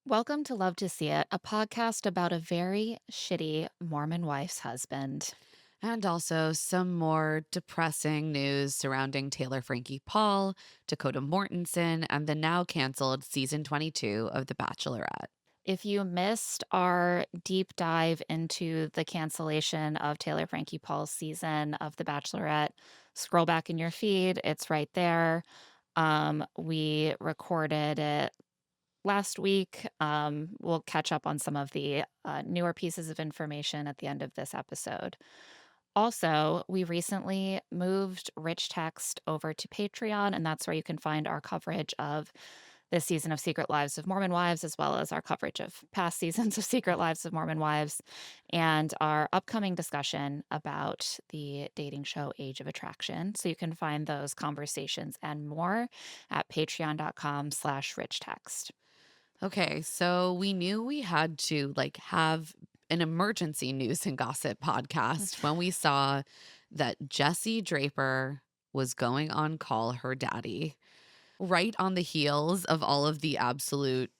Welcome to Love to See It, a podcast about a very shitty Mormon wife's husband. And also some more depressing news surrounding Taylor Frankie Paul, Dakota Mortensen, and the now canceled season 22 of The Bachelorette. If you missed our deep dive into the cancellation of Taylor Frankie Paul's season of The Bachelorette, scroll back in your feed. It's right there. We recorded it last week. We'll catch up on some of the newer pieces of information at the end of this episode. Also, we recently moved Rich Text over to Patreon, and that's where you can find our coverage of this season of Secret Lives of Mormon Wives, as well as our coverage of past seasons of Secret Lives of Mormon Wives, and our upcoming discussion about the dating show Age of Attraction. So you can find those conversations and more at patreon.com/richtext. Okay, so we knew we had to have an emergency news and gossip podcast when we saw that Jessi Draper was going on Call Her Daddy right on the heels of all of the absolute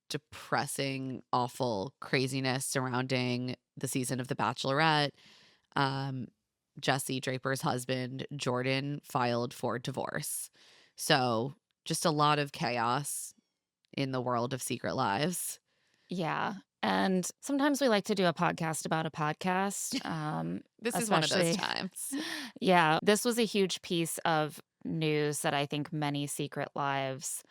depressing, awful craziness surrounding the season of The Bachelorette. Um, Jessi Draper's husband, Jordan, filed for divorce. So just a lot of chaos in the world of Secret Lives. Yeah. And sometimes we like to do a podcast about a podcast. This is one of those Especially, times. yeah, this was a huge piece of news that I think many Secret Lives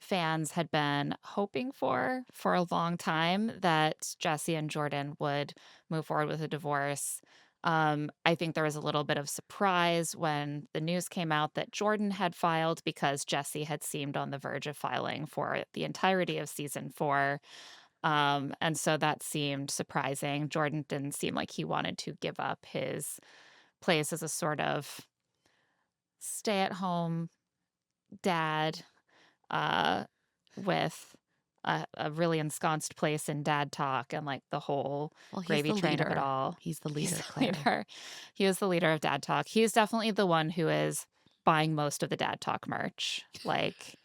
fans had been hoping for a long time, that Jessi and Jordan would move forward with a divorce. I think there was a little bit of surprise when the news came out that Jordan had filed, because Jessi had seemed on the verge of filing for the entirety of season 4. And so that seemed surprising. Jordan didn't seem like he wanted to give up his place as a sort of stay-at-home dad, uh, with a really ensconced place in dad talk and like the whole Well, he's gravy the train of it leader. all. He's the He's leader, the Claire. leader. He is the leader of dad talk. He is definitely the one who is buying most of the dad talk merch, like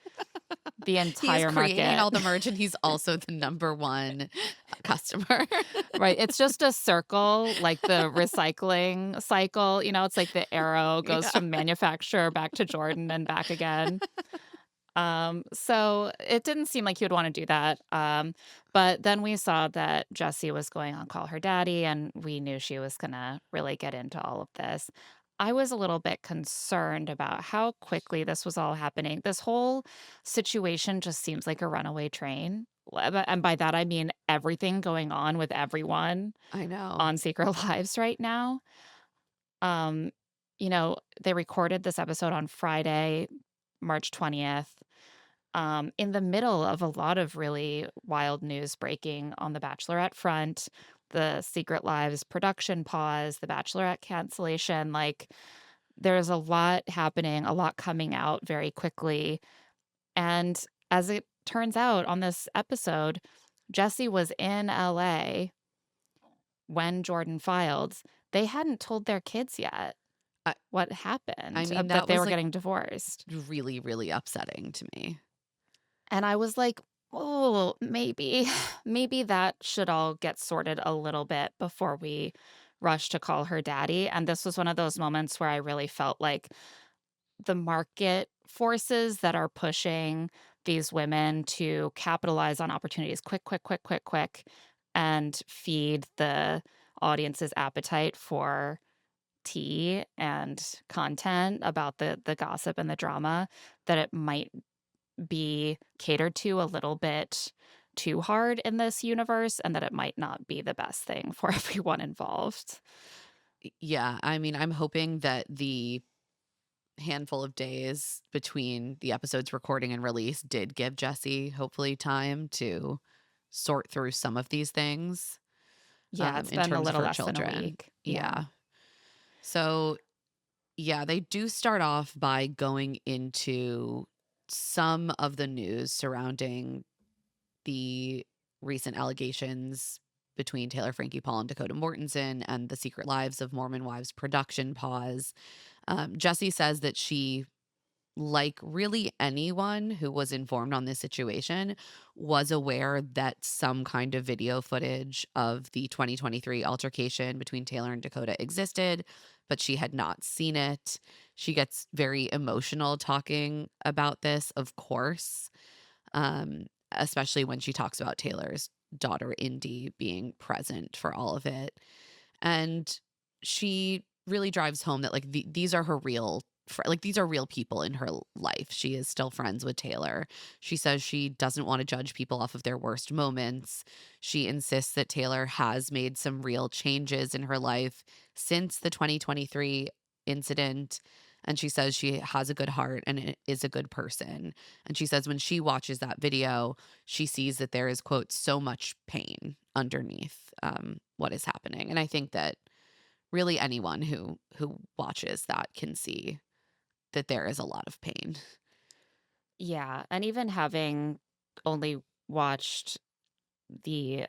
the He is entire creating market. all the merch and he's also the number one customer. Right. It's just a circle, like the recycling cycle. It's like the arrow goes Yeah. from manufacturer back to Jordan and back again. So it didn't seem like he would want to do that. But then we saw that Jessi was going on Call Her Daddy, and we knew she was going to really get into all of this. I was a little bit concerned about how quickly this was all happening. This whole situation just seems like a runaway train. And by that, I mean everything going on with everyone I know. on Secret Lives right now. Um, they recorded this episode on Friday, March 20th, in the middle of a lot of really wild news breaking on the Bachelorette front, the Secret Lives production pause, the Bachelorette cancellation. Like, there's a lot happening, a lot coming out very quickly. And as it turns out on this episode, Jessi was in LA when Jordan filed. They hadn't told their kids yet I, what I happened, mean, that that they was were getting divorced. really, really upsetting to me. And I was like, "Oh, maybe that should all get sorted a little bit before we rush to call her daddy." And this was one of those moments where I really felt like the market forces that are pushing these women to capitalize on opportunities quick, quick, quick, quick, quick, and feed the audience's appetite for tea and content about the gossip and the drama, that it might be catered to a little bit too hard in this universe, and that it might not be the best thing for everyone involved. Yeah, I mean, I'm hoping that the handful of days between the episode's recording and release did give Jessi hopefully time to sort through some of these things Yeah, it's in been a terms of little her less than a children. week. Yeah. Yeah. So, yeah, they do start off by going into some of the news surrounding the recent allegations between Taylor Frankie Paul and Dakota Mortensen and the Secret Lives of Mormon Wives production pause. Jessi says that she like really anyone who was informed on this situation, was aware that some kind of video footage of the 2023 altercation between Taylor and Dakota existed, but she had not seen it. She gets very emotional talking about this, of course, especially when she talks about Taylor's daughter, Indy, being present for all of it. And she really drives home that like these are her real like these are real people in her life. She is still friends with Taylor. She says she doesn't want to judge people off of their worst moments. She insists that Taylor has made some real changes in her life since the 2023 incident. And she says she has a good heart and is a good person. And she says when she watches that video, she sees that there is, quote, so much pain underneath what is happening. And I think that really anyone who watches that can see that there is a lot of pain. Yeah, and even having only watched the,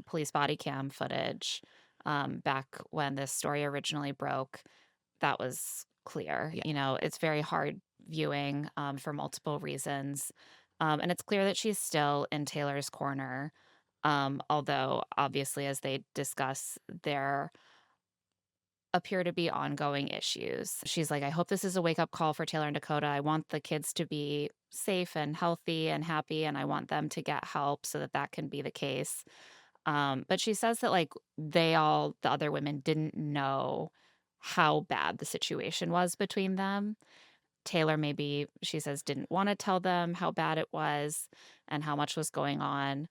police body cam footage, back when this story originally broke, that was clear. Yeah. You know, it's very hard viewing, for multiple reasons, and it's clear that she's still in Taylor's corner, although obviously, as they discuss, there appear to be ongoing issues. She's like, "I hope this is a wake-up call for Taylor and Dakota. I want the kids to be safe and healthy and happy, and I want them to get help so that that can be the case." But she says that, like, the other women didn't know how bad the situation was between them. Taylor maybe, she says, didn't wanna tell them how bad it was and how much was going on.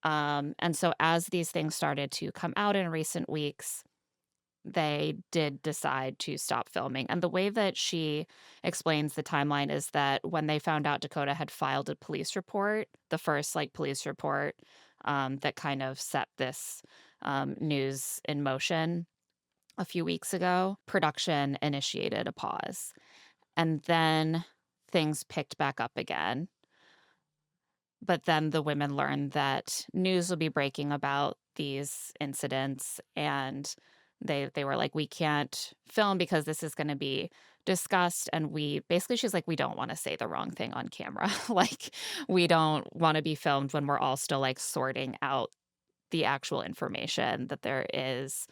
And so as these things started to come out in recent weeks, they did decide to stop filming. And the way that she explains the timeline is that when they found out Dakota had filed a police report, the first like police report that kind of set this news in motion a few weeks ago, production initiated a pause. And then things picked back up again. But then the women learned that news will be breaking about these incidents, and they were like, "We can't film because this is gonna be discussed," and we basically, she's like, "We don't wanna say the wrong thing on camera." Like, we don't wanna be filmed when we're all still, like, sorting out the actual information that there is,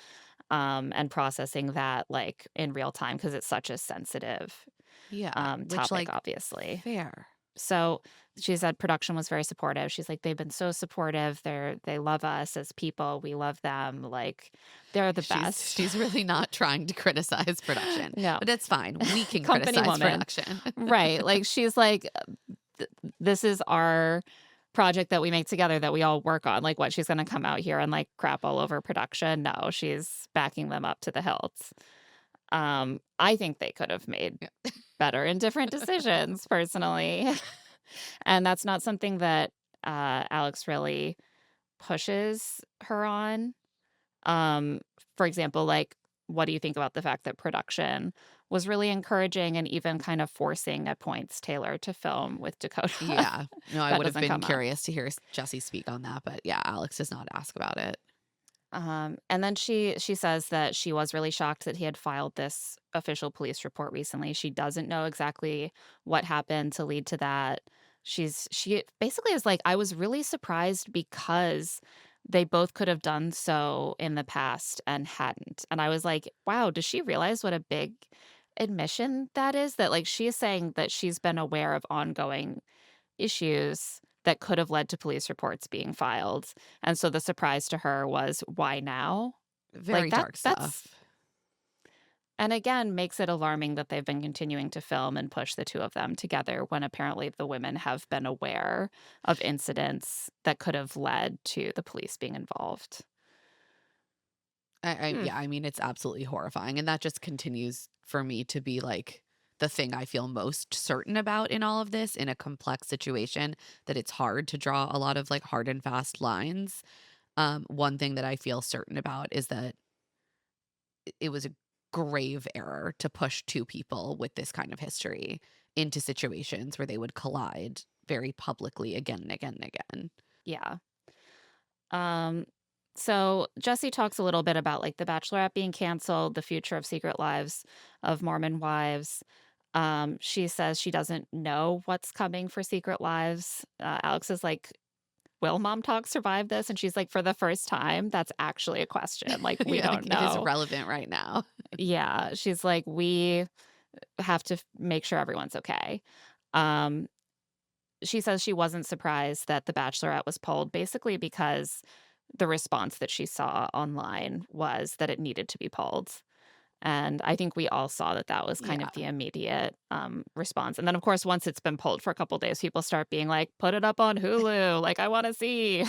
and processing that, like, in real time because it's such a sensitive, Yeah, which topic, like obviously. fair. So, she said production was very supportive. She's like, "They've been so supportive. They love us as people. We love them. Like, they're the best." She's really not trying to criticize production, No. but it's fine. We can Company criticize woman. production. Right. Like, she's like, "Th this is our project that we make together that we all work on." Like, what, she's gonna come out here and, like, crap all over production? No, she's backing them up to the hilt. I think they could have made Yeah. better and different decisions, personally. And that's not something that, Alex really pushes her on. Um, for example, like, what do you think about the fact that production was really encouraging and even kind of forcing at points Taylor to film with Dakota? Yeah. No, I That would have doesn't been come up. curious to hear Jesse speak on that, but yeah, Alex does not ask about it. And then she says that she was really shocked that he had filed this official police report recently. She doesn't know exactly what happened to lead to that. She basically is like, "I was really surprised because they both could have done so in the past and hadn't." And I was like, "Wow, does she realize what a big admission that is?" That, like, she is saying that she's been aware of ongoing issues that could have led to police reports being filed, and so the surprise to her was, "Why now?" Like, Very dark that's, stuff. and again, makes it alarming that they've been continuing to film and push the 2 of them together when apparently the women have been aware of incidents that could have led to the police being involved. Hmm. Yeah, I mean, it's absolutely horrifying, and that just continues for me to be, like, the thing I feel most certain about in all of this, in a complex situation, that it's hard to draw a lot of, like, hard and fast lines. One thing that I feel certain about is that it was a grave error to push 2 people with this kind of history into situations where they would collide very publicly again and again and again. Yeah. Um, so Jessi talks a little bit about, like, The Bachelorette being canceled, the future of Secret Lives of Mormon Wives. She says she doesn't know what's coming for Secret Lives. Alex is like, "Will Mom Talk survive this?" And she's like, "For the first time, that's actually a question. Like, we Yeah, don't it is know." relevant right now. Yeah, she's like, "We have to make sure everyone's okay." Um, she says she wasn't surprised that The Bachelorette was pulled basically because the response that she saw online was that it needed to be pulled. And I think we all saw that that was kind of Yeah. the immediate, response. And then, of course, once it's been pulled for a couple days, people start being like, "Put it up on Hulu, like, I wanna see."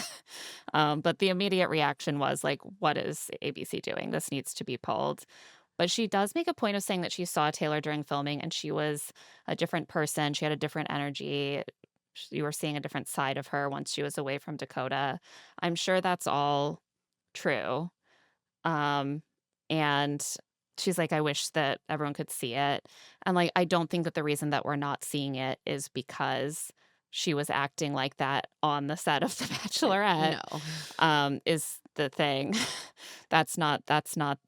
But the immediate reaction was like, "What is ABC doing? This needs to be pulled." But she does make a point of saying that she saw Taylor during filming, and she was a different person, she had a different energy. You were seeing a different side of her once she was away from Dakota. I'm sure that's all true. Um, and she's like, "I wish that everyone could see it." And, like, I don't think that the reason that we're not seeing it is because she was acting like that on the set of The Bachelorette, No. is the thing. That's not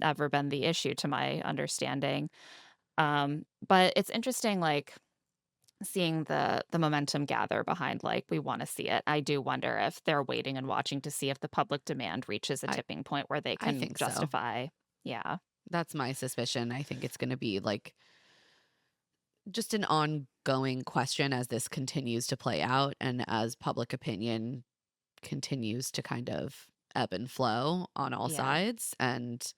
ever been the issue to my understanding. But it's interesting, like, seeing the momentum gather behind, like, we wanna see it. I do wonder if they're waiting and watching to see if the public demand reaches a I tipping point where they I can think so. justify. Yeah. That's my suspicion. I think it's gonna be, like, just an ongoing question as this continues to play out and as public opinion continues to kind of ebb and flow on all Yeah. sides, and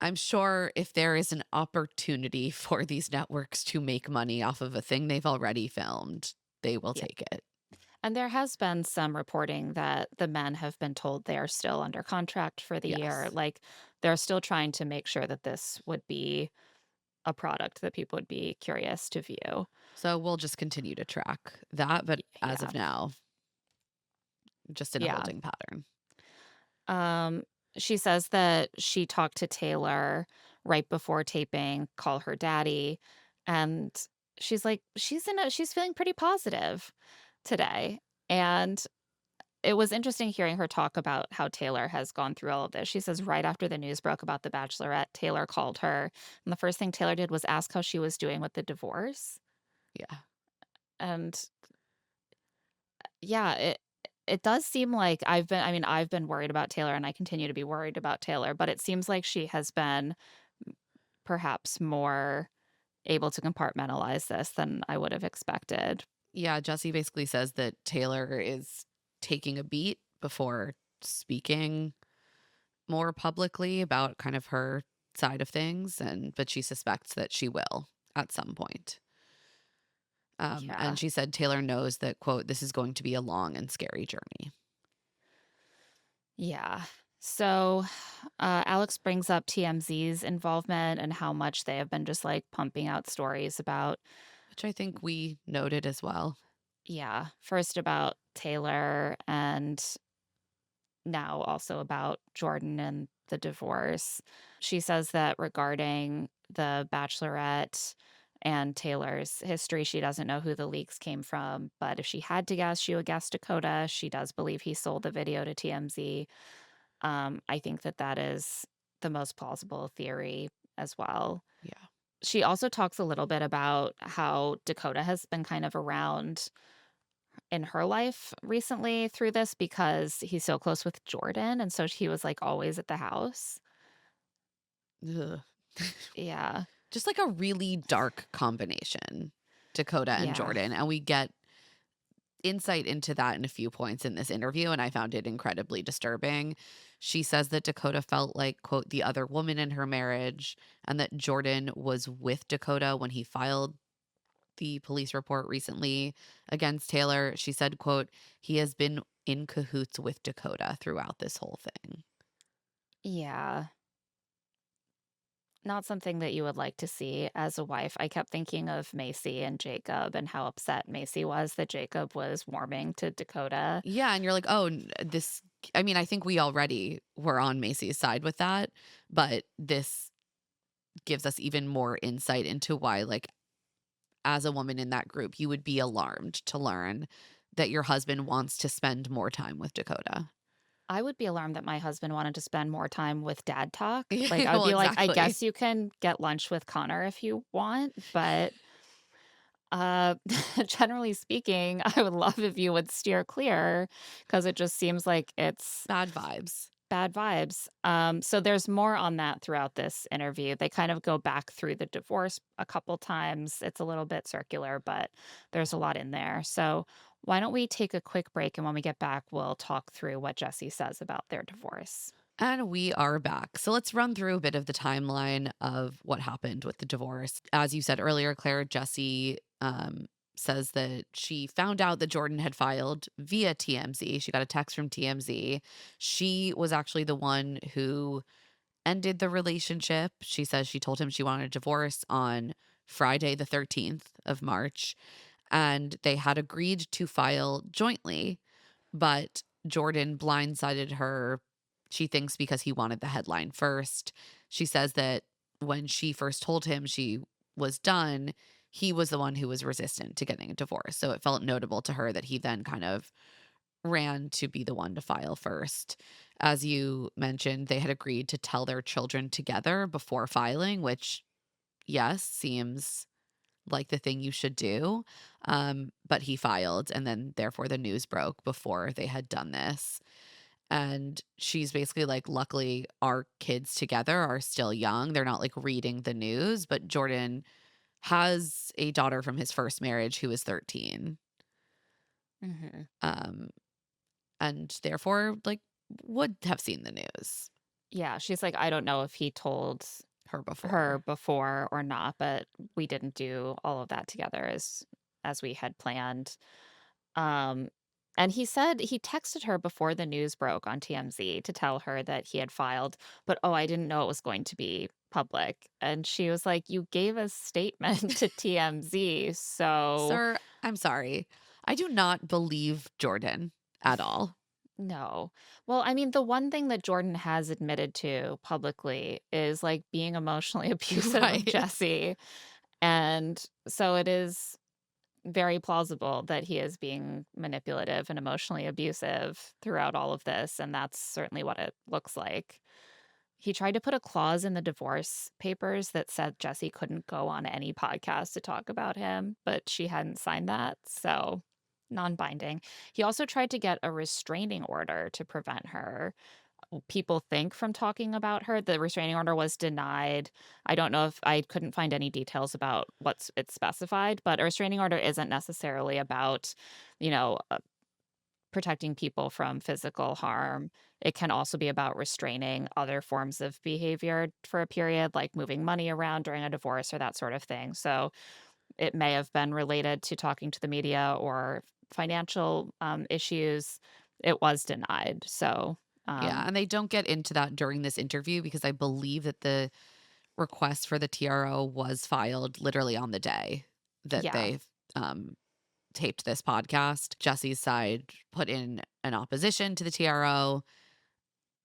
I'm sure if there is an opportunity for these networks to make money off of a thing they've already filmed, they will Yeah. take it. And there has been some reporting that the men have been told they are still under contract for the year. Yes. Like, they're still trying to make sure that this would be a product that people would be curious to view. So we'll just continue to track that, but as Yeah. of now, just in a Yeah. holding pattern. Um, she says that she talked to Taylor right before taping, call her daddy, and she's like, she's feeling pretty positive today. And it was interesting hearing her talk about how Taylor has gone through all of this. She says right after the news broke about The Bachelorette, Taylor called her, and the first thing Taylor did was ask how she was doing with the divorce. Yeah. And yeah, it does seem like I've been worried about Taylor and I continue to be worried about Taylor, but it seems like she has been perhaps more able to compartmentalize this than I would have expected. Yeah, Jessi basically says that Taylor is taking a beat before speaking more publicly about kind of her side of things, and but she suspects that she will at some point. Yeah. And she said Taylor knows that, quote, this is going to be a long and scary journey, Yeah. So, Alex brings up TMZ's involvement and how much they have been just like pumping out stories about, which I think we noted as well. yeah, first about Taylor and now also about Jordan and the divorce. She says that regarding the Bachelorette and Taylor's history, she doesn't know who the leaks came from, but if she had to guess, she would guess Dakota. She does believe he sold the video to TMZ. I think that that is the most plausible theory as well. Yeah. She also talks a little bit about how Dakota has been kind of around in her life recently through this because he's so close with Jordan, and so he was, like, always at the house. Ugh. Yeah. Just like a really dark combination, Dakota and Yeah. Jordan. And we get insight into that in a few points in this interview, and I found it incredibly disturbing. She says that Dakota felt like, quote, the other woman in her marriage, and that Jordan was with Dakota when he filed the police report recently against Taylor. She said, quote, he has been in cahoots with Dakota throughout this whole thing. Yeah. Not something that you would like to see as a wife. I kept thinking of Macy and Jacob and how upset Macy was that Jacob was warming to Dakota. Yeah, and you're like, "Oh, this." I mean, I think we already were on Macy's side with that, but this gives us even more insight into why, like, as a woman in that group, you would be alarmed to learn that your husband wants to spend more time with Dakota. I would be alarmed that my husband wanted to spend more time with dad talk. Like, Yeah, I would well, be like, "I exactly. guess you can get lunch with Connor if you want, but, uh, generally speaking, I would love if you would steer clear because it just seems like it's Bad vibes. bad vibes." So there's more on that throughout this interview. They kind of go back through the divorce a couple times. It's a little bit circular, but there's a lot in there. So why don't we take a quick break, and when we get back, we'll talk through what Jessi says about their divorce. And we are back. So let's run through a bit of the timeline of what happened with the divorce. As you said earlier, Claire, Jessi says that she found out that Jordan had filed via TMZ. She got a text from TMZ. She was actually the one who ended the relationship. She says she told him she wanted a divorce on Friday, the 13th of March, and they had agreed to file jointly, but Jordan blindsided her, she thinks, because he wanted the headline first. She says that when she first told him she was done, he was the one who was resistant to getting a divorce. So it felt notable to her that he then kind of ran to be the one to file first. As you mentioned, they had agreed to tell their children together before filing, which, yes, seems like the thing you should do. But he filed, and then therefore the news broke before they had done this. And she's basically like, luckily, our kids together are still young. They're not like reading the news, but Jordan has a daughter from his first marriage who is 13. Mhm. Um, and therefore, like, would have seen the news Yeah, she's like, "I don't know if he told her her before. before or not, but we didn't do all of that together as we had planned." Um, and he said he texted her before the news broke on TMZ to tell her that he had filed, but, "Oh, I didn't know it was going to be public." And she was like, "You gave a statement to TMZ, so" Sir, I'm sorry. I do not believe Jordan at all. No. Well, I mean, the one thing that Jordan has admitted to publicly is, like, being emotionally abusive of Right. Jessi, and so it is very plausible that he is being manipulative and emotionally abusive throughout all of this, and that's certainly what it looks like. He tried to put a clause in the divorce papers that said Jessi couldn't go on any podcast to talk about him, but she hadn't signed that, so non-binding. He also tried to get a restraining order to prevent her, people think, from talking about her. The restraining order was denied. I don't know if I couldn't find any details about what's it specified, but a restraining order isn't necessarily about, you know, protecting people from physical harm. It can also be about restraining other forms of behavior for a period, like moving money around during a divorce or that sort of thing. So it may have been related to talking to the media or financial issues. It was denied. So, Yeah, and they don't get into that during this interview because I believe that the request for the TRO was filed literally on the day that yeah. they um, taped this podcast. Jesse's side put in an opposition to the TRO.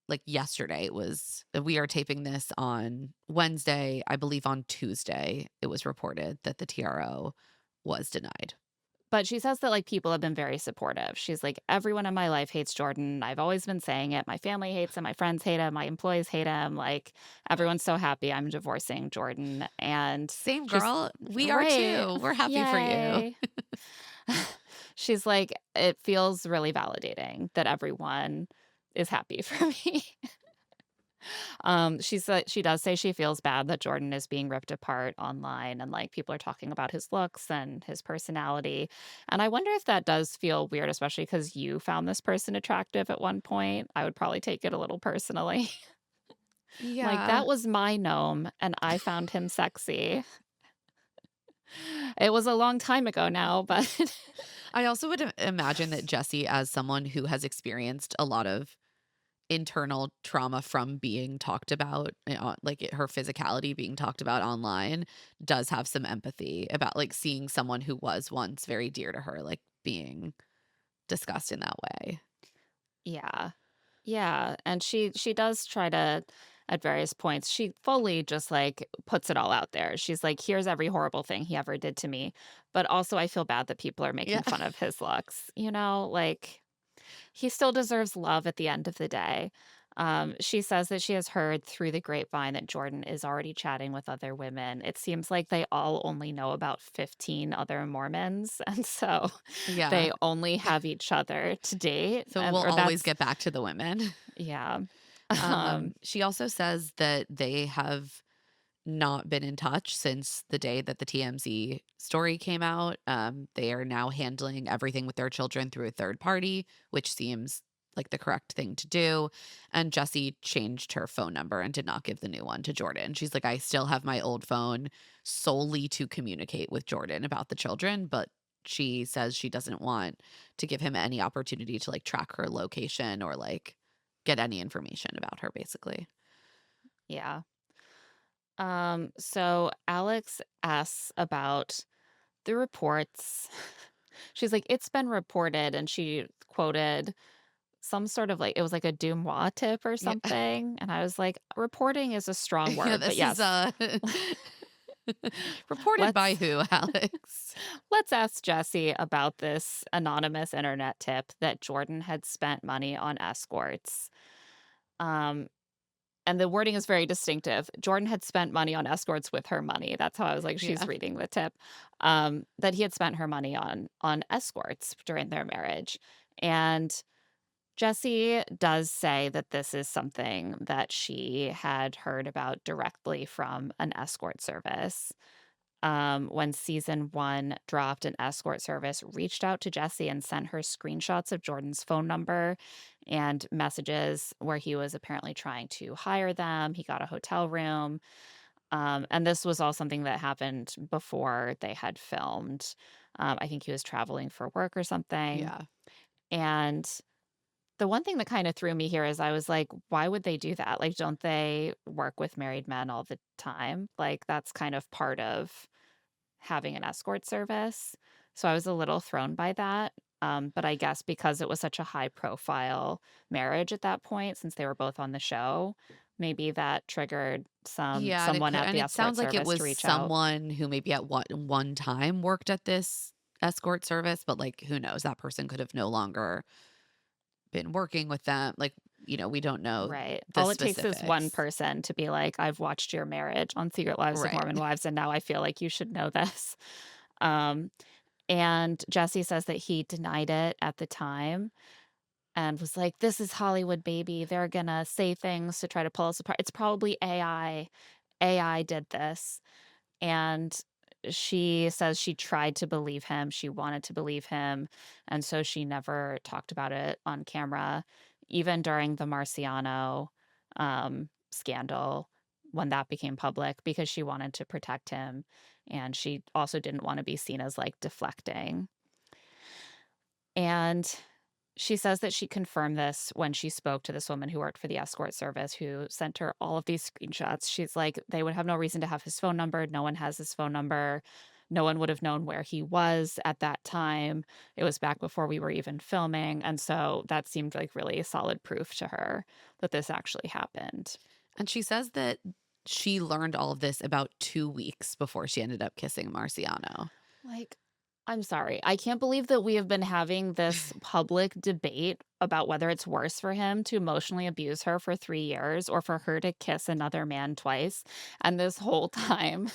Like yesterday, it was, we are taping this on Wednesday. I believe on Tuesday, it was reported that the TRO was denied. But she says that, like, people have been very supportive. She's like, "Everyone in my life hates Jordan. I've always been saying it. My family hates him. My friends hate him. My employees hate him. Like, everyone's so happy I'm divorcing Jordan." And Same she's girl. We are right. too. We're happy for you. Yay. She's like, "It feels really validating that everyone is happy for me." She said she does say she feels bad that Jordan is being ripped apart online and, like, people are talking about his looks and his personality. And I wonder if that does feel weird, especially because you found this person attractive at one point. I would probably take it a little personally. Like, Yeah. that was my gnome and I found him sexy. It was a long time ago now, but I also would imagine that Jessie, as someone who has experienced a lot of internal trauma from being talked about, like her physicality being talked about online, does have some empathy about like seeing someone who was once very dear to her, like being discussed in that way. yeah. Yeah, and she does try to, at various points, she fully just, like, puts it all out there. She's like, "Here's every horrible thing he ever did to me, but also I feel bad that people are Yeah. making fun of his looks," you know? Like he still deserves love at the end of the day. She says that she has heard through the grapevine that Jordan is already chatting with other women. It seems like they all only know about 15 other Mormons, and so Yeah. they only have each other to date, So and we'll or always that's get back to the women. yeah. Um, She also says that they have not been in touch since the day that the TMZ story came out. They are now handling everything with their children through a third party, which seems like the correct thing to do. And Jessi changed her phone number and did not give the new one to Jordan. She's like, I still have my old phone solely to communicate with Jordan about the children, but she says she doesn't want to give him any opportunity to like track her location or like get any information about her, basically. yeah. So Alex asks about the reports. She's like, "It's been reported," and she quoted some sort of, like it was like a Dumois tip or Yeah. something, and I was like, "Reporting is a strong Yeah, word," but this is yes. reported by Let's who, Alex? let's ask Jessi about this anonymous internet tip that Jordan had spent money on escorts. Um, and the wording is very distinctive. Jordan had spent money on escorts with her money. That's how I was like, she's Yeah. reading the tip. That he had spent her money on escorts during their marriage. And Jessi does say that this is something that she had heard about directly from an escort service. When season one dropped, an escort service reached out to Jessi and sent her screenshots of Jordan's phone number and messages where he was apparently trying to hire them. He got a hotel room. And this was all something that happened before they had filmed. I think he was traveling for work or something. Yeah. And the one thing that kind of threw me here is I was like, why would they do that? Like, don't they work with married men all the time? Like, that's kind of part of having an escort service. So I was a little thrown by that. But I guess because it was such a high profile marriage at that point, since they were both on the show, maybe that triggered Yeah, and it someone could at and the it escort sounds like it service was to reach out. someone who maybe at one time worked at this escort service, but, like, who knows? That person could have no longer been working with them. Like, we don't know Right. the All it takes is one specifics. person to be like, I've watched your marriage on Secret Lives of Right. Mormon Wives, and now I feel like you should know this. Um, and Jesse says that he denied it at the time and was like, "This is Hollywood, baby. They're gonna say things to try to pull us apart. It's probably AI. AI did this." And she says she tried to believe him. She wanted to believe him. And so she never talked about it on camera, even during the Marciano scandal when that became public, because she wanted to protect him. And she also didn't want to be seen as like deflecting. And she says that she confirmed this when she spoke to this woman who worked for the escort service who sent her all of these screenshots. She's like, they would have no reason to have his phone number. No one has his phone number. No one would have known where he was at that time. It was back before we were even filming. And so that seemed like really solid proof to her that this actually happened. And she says that she learned all of this about 2 weeks before she ended up kissing Marciano. Like, I'm sorry. I can't believe that we have been having this public debate about whether it's worse for him to emotionally abuse her for 3 years or for her to kiss another man twice. And this whole time,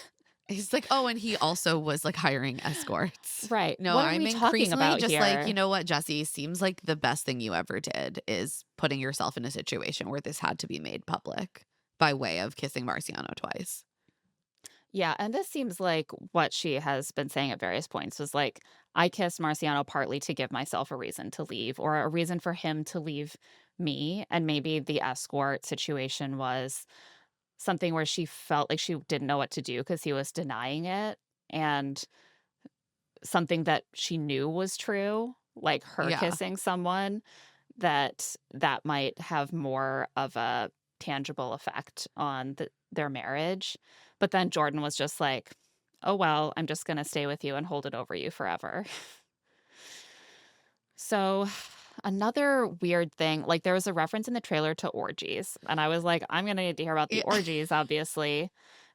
He's like, "Oh, and he also was, like, hiring escorts." right. No, What are I'm we talking increasingly about just like, "You here? know what, Jesse? Seems like the best thing you ever did is putting yourself in a situation where this had to be made public by way of kissing Marciano twice." Yeah, and this seems like what she has been saying at various points was like, I kissed Marciano partly to give myself a reason to leave or a reason for him to leave me. And maybe the escort situation was something where she felt like she didn't know what to do because he was denying it, and something that she knew was true, like her Yeah. kissing someone, that might have more of a tangible effect on their marriage. But then Jordan was just like, "Oh, well, I'm just gonna stay with you and hold it over you forever." So, another weird thing, like, there was a reference in the trailer to orgies, and I was like, "I'm gonna need to hear about the Yeah. orgies, obviously."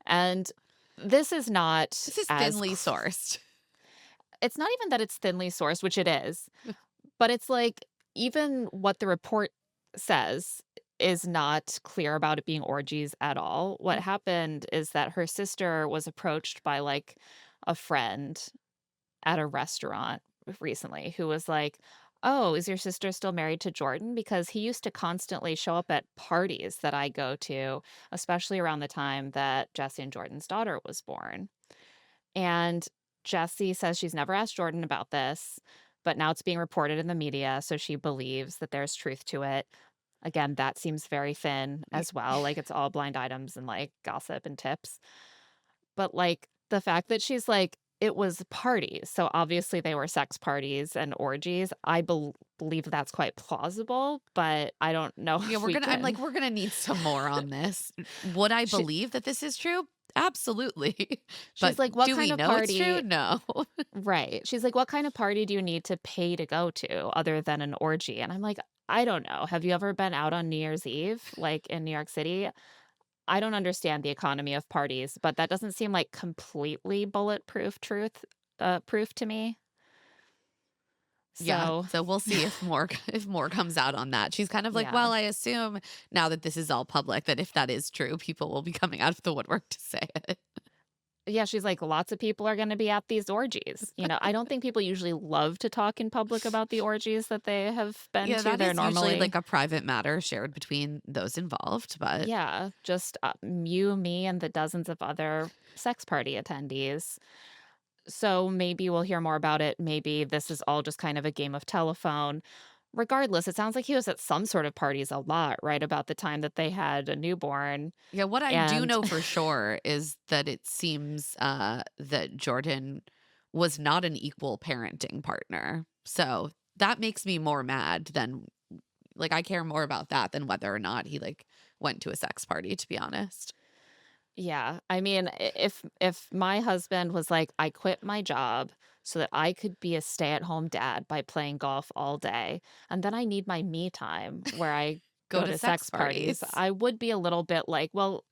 And this is not This is as thinly sourced. it's not even that it's thinly sourced, which it is, but it's like even what the report says is not clear about it being orgies at all. What Mm. happened is that her sister was approached by, like, a friend at a restaurant recently who was like, "Oh, is your sister still married to Jordan? Because he used to constantly show up at parties that I go to, especially around the time that Jessi and Jordan's daughter was born." And Jessi says she's never asked Jordan about this, but now it's being reported in the media, so she believes that there's truth to it. Again, that seems very thin Y as well, like, it's all blind items and, like, gossip and tips. But, like, the fact that she's like, "It was parties, so obviously they were sex parties and orgies," I believe that's quite plausible, but I don't know Yeah, if we I'm like, can. "We're gonna need some more on this." Would I She believe that this is true? Absolutely. she's But like, "What do we kind of know it's true? party?" No. Right. She's like, "What kind of party do you need to pay to go to other than an orgy?" And I'm like, "I don't know. Have you ever been out on New Year's Eve, like, in New York City? I don't understand the economy of parties, but that doesn't seem like completely bulletproof proof to me." Yeah, So, so we'll see if more if more comes out on that. She's kind of like, yeah. "Well, I assume now that this is all public that if that is true, people will be coming out of the woodwork to say it." Yeah, she's like, "Lots of people are gonna be at these orgies." I don't think people usually love to talk in public about the orgies that they have been Yeah, to. that They're is usually like normally a private matter shared between those involved, but yeah, just, you, me, and the dozens of other sex party attendees. So maybe we'll hear more about it. Maybe this is all just kind of a game of telephone. Regardless, it sounds like he was at some sort of parties a lot, right about the time that they had a newborn. yeah, what I do And know for sure is that it seems, that Jordan was not an equal parenting partner. So, that makes me more mad than like, I care more about that than whether or not he, like, went to a sex party, to be honest. yeah, I mean, if my husband was like, "I quit my job so that I could be a stay-at-home dad by playing golf all day, and then I need my me time where I Go go to to sex sex parties," parties. I would be a little bit like, "Well,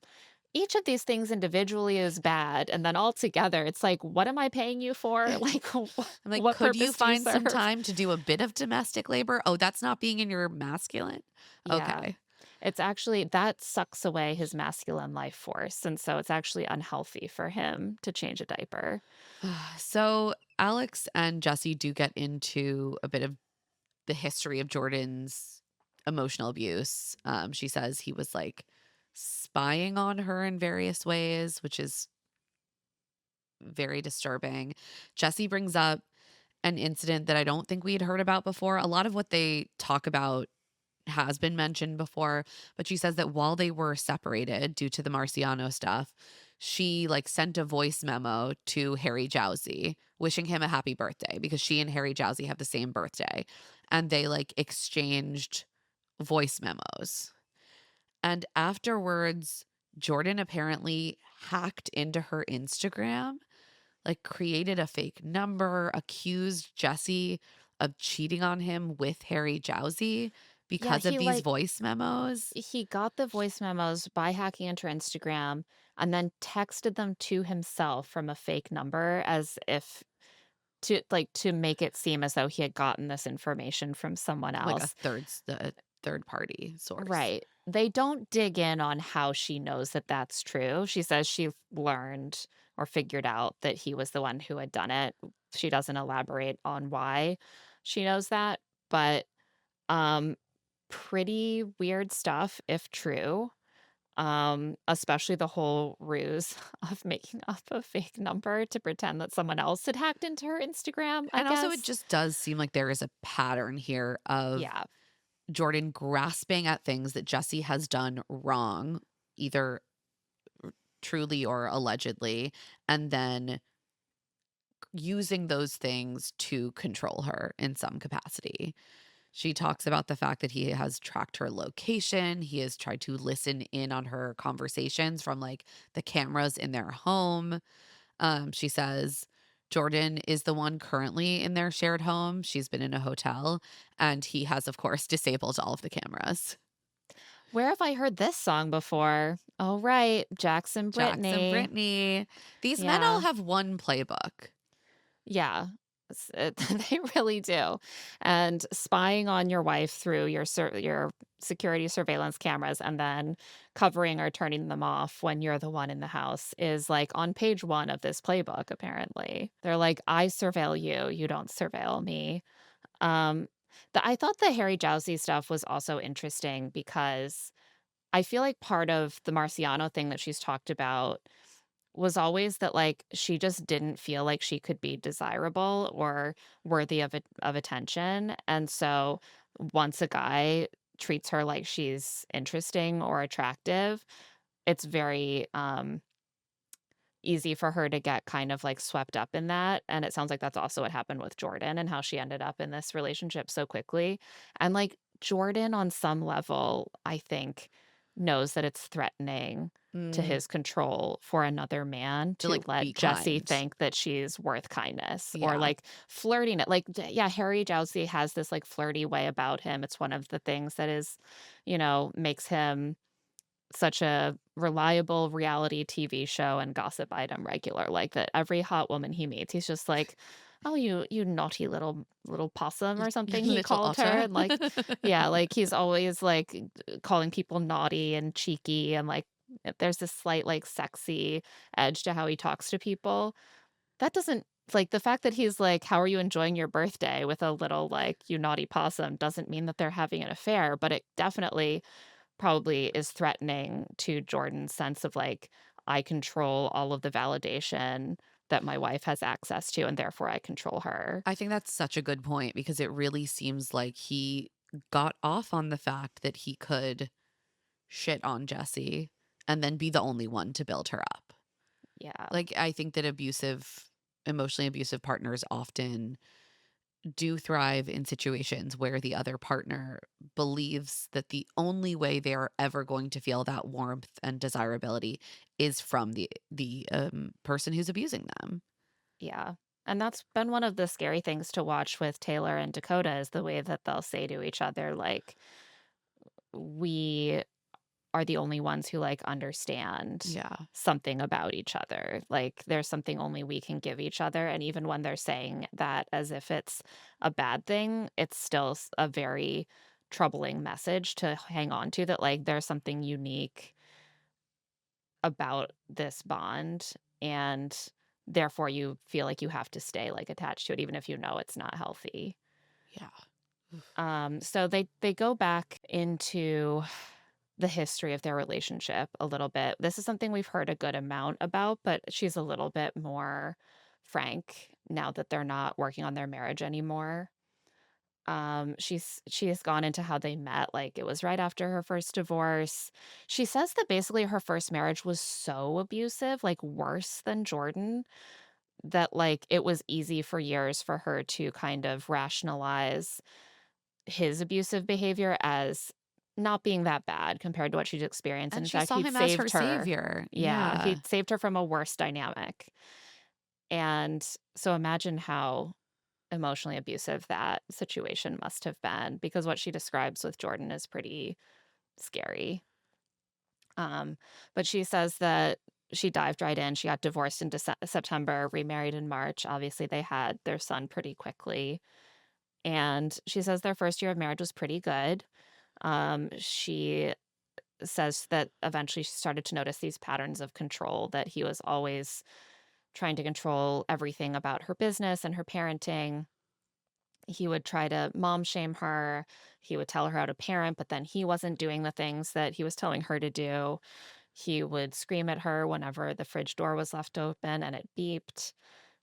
each of these things individually is bad, and then all together, it's like, what am I paying you for? Like, I'm like, what "Could you purpose do you find some serve?" time to do a bit of domestic labor?" "Oh, that's not being in your masculine?" Yeah. Okay. It's actually that sucks away his masculine life force, and so it's actually unhealthy for him to change a diaper. So, Alex and Jesse do get into a bit of the history of Jordan's emotional abuse. She says he was like spying on her in various ways, which is very disturbing. Jesse brings up an incident that I don't think we had heard about before. A lot of what they talk about has been mentioned before, but she says that while they were separated due to the Marciano stuff, she like sent a voice memo to Harry Jowsey wishing him a happy birthday because she and Harry Jowsey have the same birthday. And they like exchanged voice memos. And afterwards, Jordan apparently hacked into her Instagram, like created a fake number, accused Jesse of cheating on him with Harry Jowsey Yeah, because of these voice memos. he got the voice memos by hacking into her Instagram and then texted them to himself from a fake number as if to make it seem as though he had gotten this information from someone Like a else. third party source. Right. They don't dig in on how she knows that that's true. She says she learned or figured out that he was the one who had done it. She doesn't elaborate on why she knows that, but um pretty weird stuff if true. Especially the whole ruse of making up a fake number to pretend that someone else had hacked into her Instagram, I And also it guess. just does seem like there is a pattern here of Yeah. Jordan grasping at things that Jesse has done wrong, either truly or allegedly, and then using those things to control her in some capacity. She talks about the fact that he has tracked her location. He has tried to listen in on her conversations from like the cameras in their home. She says Jordan is the one currently in their shared home. She's been in a hotel, and he has, of course, disabled all of the cameras. Where have I heard this song before? Oh, right. Jackson Jackson Brittany. Brittany. These men all Yeah. have one playbook. Yeah. They really do. And spying on your wife through your security surveillance cameras and then covering or turning them off when you're the one in the house is like on page 1 of this playbook, apparently. They're like, "I surveil you, you don't surveil me." Um, I thought the Harry Jowsey stuff was also interesting because I feel like part of the Marciano thing that she's talked about was always that, like, she just didn't feel like she could be desirable or worthy of attention, and so once a guy treats her like she's interesting or attractive, it's very, easy for her to get kind of, like, swept up in that, and it sounds like that's also what happened with Jordan and how she ended up in this relationship so quickly, and, like, Jordan on some level, I think, knows that it's threatening to Mm, his control for another man to to like be let Jessi kind. think that she's worth kindness or, Yeah. like, flirting it like, yeah, Harry Jowsey has this, like, flirty way about him, it's one of the things that is, makes him such a reliable reality TV show and gossip item regular, like, that every hot woman he meets, he's just like, "Oh, you naughty little possum," or something he Little called her, otter. and, like yeah, like, he's always, like, calling people naughty and cheeky and, like, there's this slight, like, sexy edge to how he talks to people. That doesn't like, the fact that he's like, "How are you enjoying your birthday?" with a little, like, "You naughty possum," doesn't mean that they're having an affair, but it definitely probably is threatening to Jordan's sense of like, I control all of the validation that my wife has access to, and therefore I control her. I think that's such a good point because it really seems like he got off on the fact that he could shit on Jessi and then be the only one to build her up. Yeah. Like, I think that emotionally abusive partners often do thrive in situations where the other partner believes that the only way they are ever going to feel that warmth and desirability is from the person who's abusing them. Yeah. And that's been one of the scary things to watch with Taylor and Dakota is the way that they'll say to each other, like, we are the only ones who, like, understand Yeah. something about each other. Like, there's something only we can give each other, and even when they're saying that as if it's a bad thing, it's still a very troubling message to hang on to that, like, there's something unique about this bond, and therefore you feel like you have to stay, like, attached to it even if you know it's not healthy. Yeah. Oof. So they go back into the history of their relationship a little bit. This is something we've heard a good amount about, but she's a little bit more frank now that they're not working on their marriage anymore. She has gone into how they met, like it was right after her first divorce. She says that basically her first marriage was so abusive, like worse than Jordan, that like it was easy for years for her to kind of rationalize his abusive behavior as not being that bad compared to what she'd experienced, and And in she fact, saw he'd him as her saved her. savior. Yeah, Yeah. he'd saved her from a worse dynamic, and so imagine how emotionally abusive that situation must have been, because what she describes with Jordan is pretty scary. Um, but she says that she dived right in, she got divorced in September, remarried in March, obviously, they had their son pretty quickly, and she says their first year of marriage was pretty good. She says that eventually she started to notice these patterns of control, that he was always trying to control everything about her business and her parenting. He would try to mom shame her. He would tell her how to parent, but then he wasn't doing the things that he was telling her to do. He would scream at her whenever the fridge door was left open and it beeped.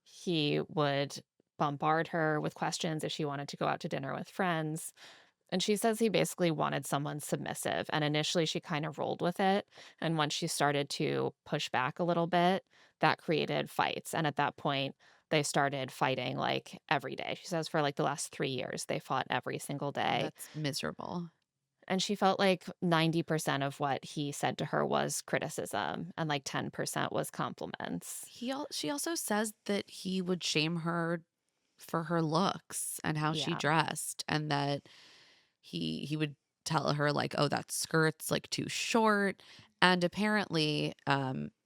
He would bombard her with questions if she wanted to go out to dinner with friends. And she says he basically wanted someone submissive, and initially she kind of rolled with it, and once she started to push back a little bit, that created fights, and at that point, they started fighting, like, every day. She says for, like, the last 3 years, they fought every single day, That's miserable. and she felt like 90% of what he said to her was criticism, and, like, 10% was compliments. She also says that he would shame her for her looks and how she Yeah. dressed, and that he would tell her like, "Oh, that skirt's like too short." And apparently,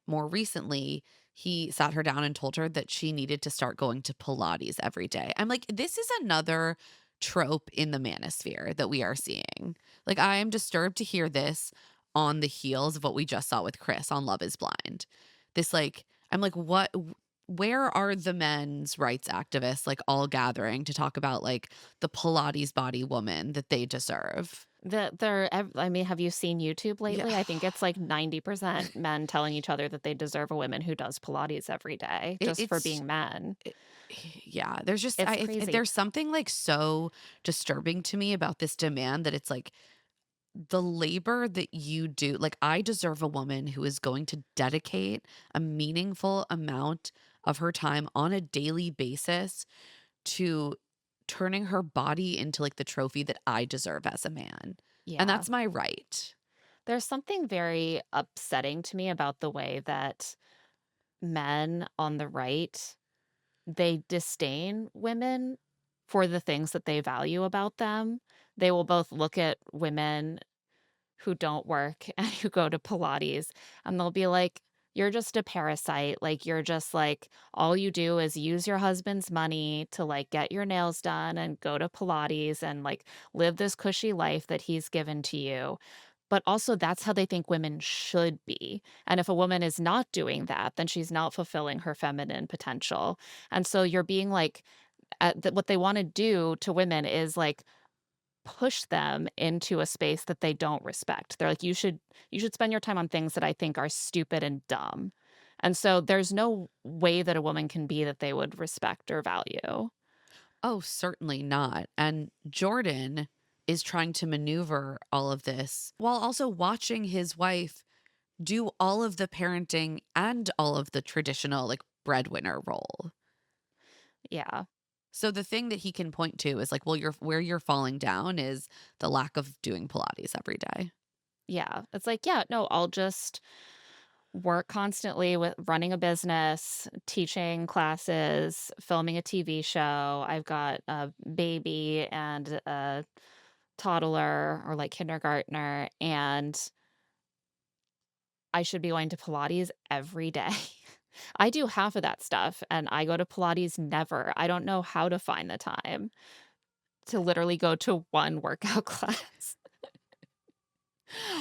more recently, he sat her down and told her that she needed to start going to Pilates every day. I'm like, this is another trope in the manosphere that we are seeing. Like, I am disturbed to hear this on the heels of what we just saw with Chris on Love is Blind. This, like, I'm like, where are the men's rights activists, like, all gathering to talk about, like, the Pilates body woman that they deserve? I mean, have you seen YouTube Yeah. lately? I think it's like 90% men telling each other that they deserve a woman who does Pilates every day It, just for it's being men. it, yeah, there's just It's crazy. there's something like so disturbing to me about this demand that it's like the labor that you do, like, I deserve a woman who is going to dedicate a meaningful amount of her time on a daily basis to turning her body into, like, the trophy that I deserve as a man, and Yeah. that's my right. There's something very upsetting to me about the way that men on the right, they disdain women for the things that they value about them. They will both look at women who don't work and who go to Pilates, and they'll be like, "You're just a parasite, like, you're just, like all you do is use your husband's money to, like, get your nails done and go to Pilates and, like, live this cushy life that he's given to you." But also that's how they think women should be, and if a woman is not doing that, then she's not fulfilling her feminine potential, and so you're being like what they wanna do to women is, like, push them into a space that they don't respect. They're like, "You should spend your time on things that I think are stupid and dumb." And so there's no way that a woman can be that they would respect or value. Oh, certainly not, and Jordan is trying to maneuver all of this while also watching his wife do all of the parenting and all of the traditional, like, breadwinner role. Yeah. So the thing that he can point to is like, well, where you're falling down is the lack of doing Pilates every day. Yeah. It's like, yeah, no, I'll just work constantly with running a business, teaching classes, filming a TV show. I've got a baby and a toddler or like kindergartner, and I should be going to Pilates every day. I do half of that stuff, and I go to Pilates never. I don't know how to find the time to literally go to one workout class.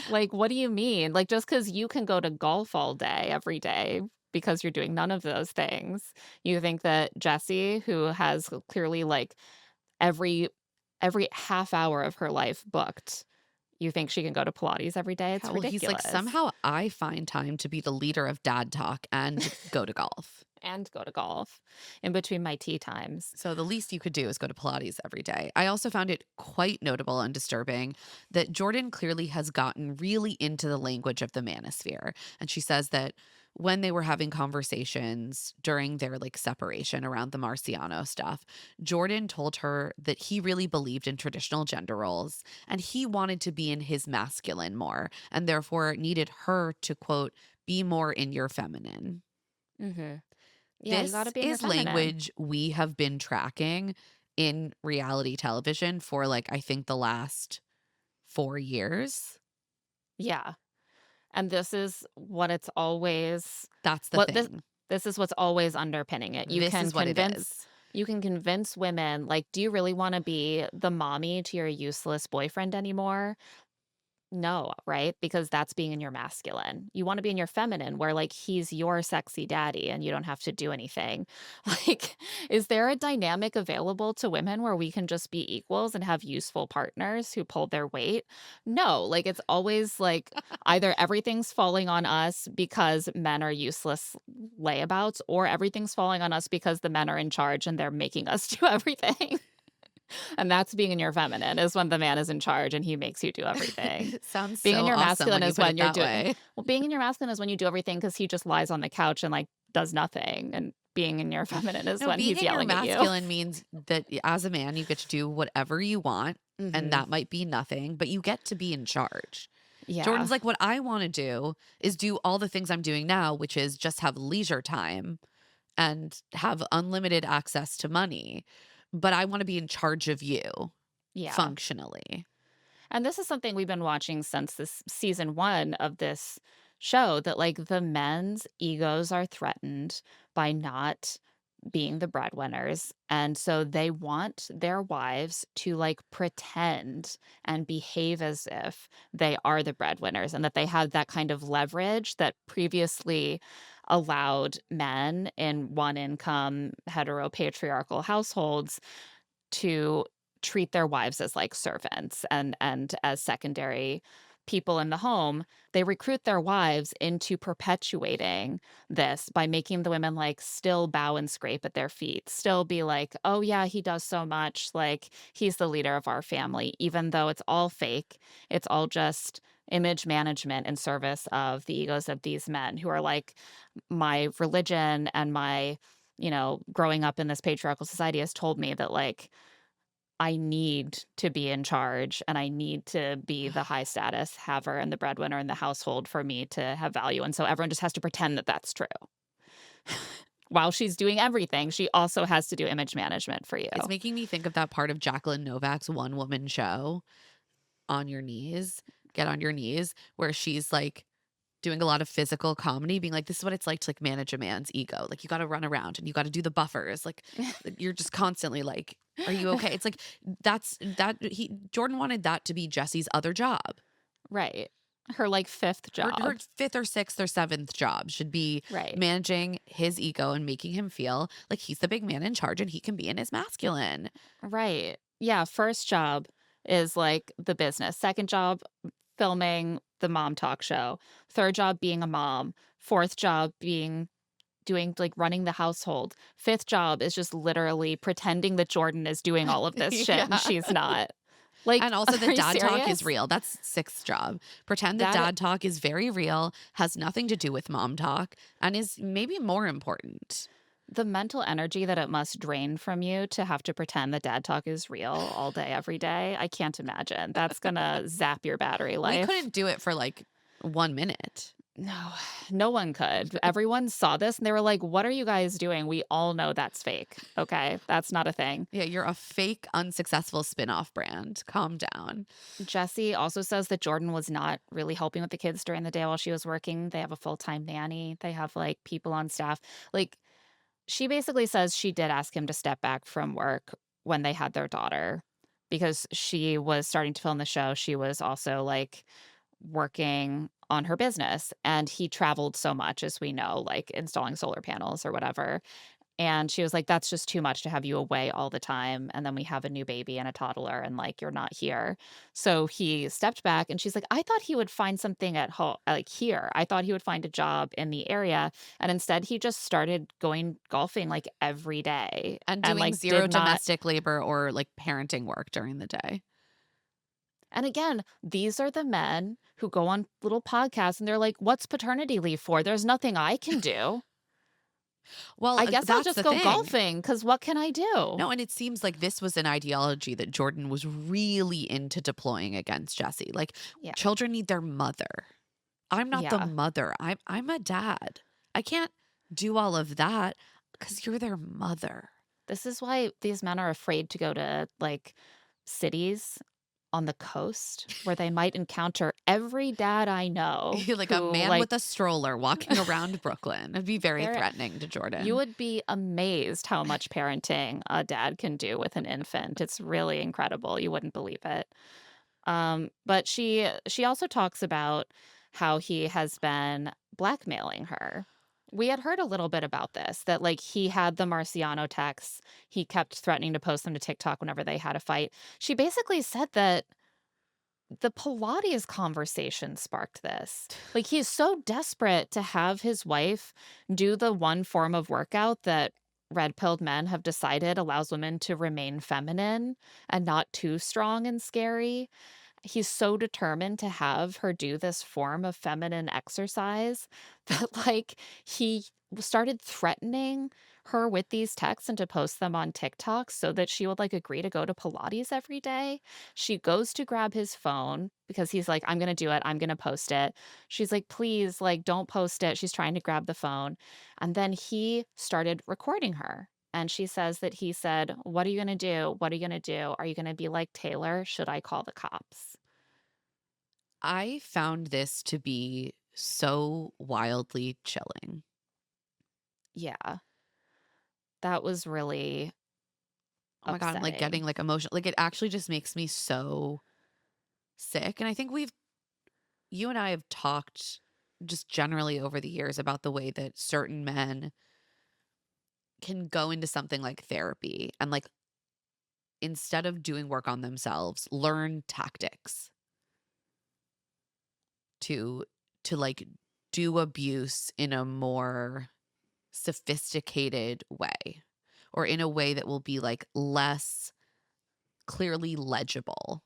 Like, what do you mean? Like, just because you can go to golf all day, every day, because you're doing none of those things, you think that Jessi, who has clearly, like, every every half hour of her life booked, you think she can go to Pilates every day? Yeah, It's well, he's like, ridiculous. somehow I find time to be the leader of dad talk and go to golf. And go to golf in between my tea times. So the least you could do is go to Pilates every day. I also found it quite notable and disturbing that Jordan clearly has gotten really into the language of the manosphere. And she says that when they were having conversations during their like separation around the Marciano stuff, Jordan told her that he really believed in traditional gender roles and he wanted to be in his masculine more and therefore needed her to quote, be more in your feminine. Mhm. Yeah, you gotta This be in your is feminine. language we have been tracking in reality television for, like, I think the last 4 years. Yeah, and this is what it's always That's the what this thing. this is what's always underpinning it. This is what it is. You can convince women, like, "Do you really wanna be the mommy to your useless boyfriend anymore?" No, right? Because that's being in your masculine. You wanna be in your feminine where, like, he's your sexy daddy and you don't have to do anything. Like, is there a dynamic available to women where we can just be equals and have useful partners who pull their weight? No, like, it's always, like, either everything's falling on us because men are useless layabouts, or everything's falling on us because the men are in charge and they're making us do everything. And that's being in your feminine, is when the man is in charge and he makes you do everything. It sounds Being in so your awesome masculine when you is put when it you're that doing way. well, being in your masculine is when you do everything because he just lies on the couch and, like, does nothing, and being in your feminine is No, when being he's in your yelling at you. masculine means that as a man, you get to do whatever you want, and Mhm. that might be nothing, but you get to be in charge. Yeah. Jordan's like, "What I wanna do is do all the things I'm doing now, which is just have leisure time and have unlimited access to money, but I wanna be in charge of you Yeah. functionally." And this is something we've been watching since this season 1 of this show that, like, the men's egos are threatened by not being the breadwinners, and so they want their wives to, like, pretend and behave as if they are the breadwinners and that they have that kind of leverage that previously allowed men in one-income heteropatriarchal households to treat their wives as, like, servants and as secondary people in the home. They recruit their wives into perpetuating this by making the women, like, still bow and scrape at their feet, still be like, "Oh, yeah, he does so much, like, he's the leader of our family," even though it's all fake. It's all just image management in service of the egos of these men who are like, "My religion and my" growing up in this patriarchal society has told me that, like, I need to be in charge and I need to be the high status haver and the breadwinner in the household for me to have value. And so everyone just has to pretend that that's true. While she's doing everything, she also has to do image management for you. It's making me think of that part of Jacqueline Novak's one woman show, On Your Knees, Get on Your Knees, where she's like doing a lot of physical comedy, being like, this is what it's like to like manage a man's ego. Like you got to run around and you got to do the buffers. Like, you're just constantly like, are you okay? It's like Jordan wanted that to be Jessi's other job. Right. Her like fifth Her job. fifth or sixth or seventh job should be Right. managing his ego and making him feel like he's the big man in charge and he can be in his masculine. Right. Yeah. First job is like the business. Second job, filming the mom talk show. Third job, being a mom. Fourth job, being doing like running the household. Fifth job is just literally pretending that Jordan is doing all of this shit and Yeah. she's not. Like, And also are that you dad talk is serious? real. That's sixth job. Pretend that That dad talk is very real, has nothing to do with mom talk, and is maybe more important. the mental energy that it must drain from you to have to pretend that dad talk is real all day, every day, I can't imagine. That's gonna zap your battery We life. couldn't do it for like 1 minute. No, no one could. Everyone saw this and they were like, "What are you guys doing?" We all know that's fake. Okay, that's not a thing. Yeah, you're a fake, unsuccessful spin-off brand. Calm down. Jessi also says that Jordan was not really helping with the kids during the day while she was working. They have a full-time nanny. They have like people on staff. Like she basically says she did ask him to step back from work when they had their daughter because she was starting to film the show. She was also like working on her business and he traveled so much, as we know, like installing solar panels or whatever. And she was like, "That's just too much to have you away all the time, and then we have a new baby and a toddler, and, like, you're not here." So he stepped back, and she's like, "I thought he would find something at home, like, here. I thought he would find a job in the area, and instead he just started going golfing, like, every day And and, doing like, zero did not." domestic labor or like parenting work during the day. And again, these are the men who go on little podcasts, and they're like, "What's paternity leave for? There's nothing I can do. Well, I guess I'll that's just the go thing. golfing because what can I do?" No, and it seems like this was an ideology that Jordan was really into deploying against Jesse. Like, Yeah. children need their mother. I'm not the Yeah. mother. I'm a dad. I can't do all of that because you're their mother. This is why these men are afraid to go to, like, cities on the coast where they might encounter every dad I know Like a who, man like, with a stroller walking around Brooklyn. It'd be very they're threatening to you Jordan. would be amazed how much parenting a dad can do with an infant. It's really incredible. You wouldn't believe it. But she also talks about how he has been blackmailing her. We had heard a little bit about this, that like he had the Marciano texts. He kept threatening to post them to TikTok whenever they had a fight. She basically said that the Pilates conversation sparked this. Like he is so desperate to have his wife do the one form of workout that red-pilled men have decided allows women to remain feminine and not too strong and scary. He's so determined to have her do this form of feminine exercise that, like, he started threatening her with these texts and to post them on TikTok so that she would, like, agree to go to Pilates every day. She goes to grab his phone because he's like, "I'm gonna do it. I'm gonna post it." She's like, "Please, like, don't post it." She's trying to grab the phone, and then he started recording her. And she says that he said, "What are you gonna do? What are you gonna do? Are you gonna be like Taylor? Should I call the cops?" I found this to be so wildly chilling. Yeah. That was really Oh my God, I'm like getting upsetting. like emotional. Like it actually just makes me so sick. And I think you and I have talked just generally over the years about the way that certain men can go into something like therapy and like instead of doing work on themselves, learn tactics to like do abuse in a more sophisticated way or in a way that will be like less clearly legible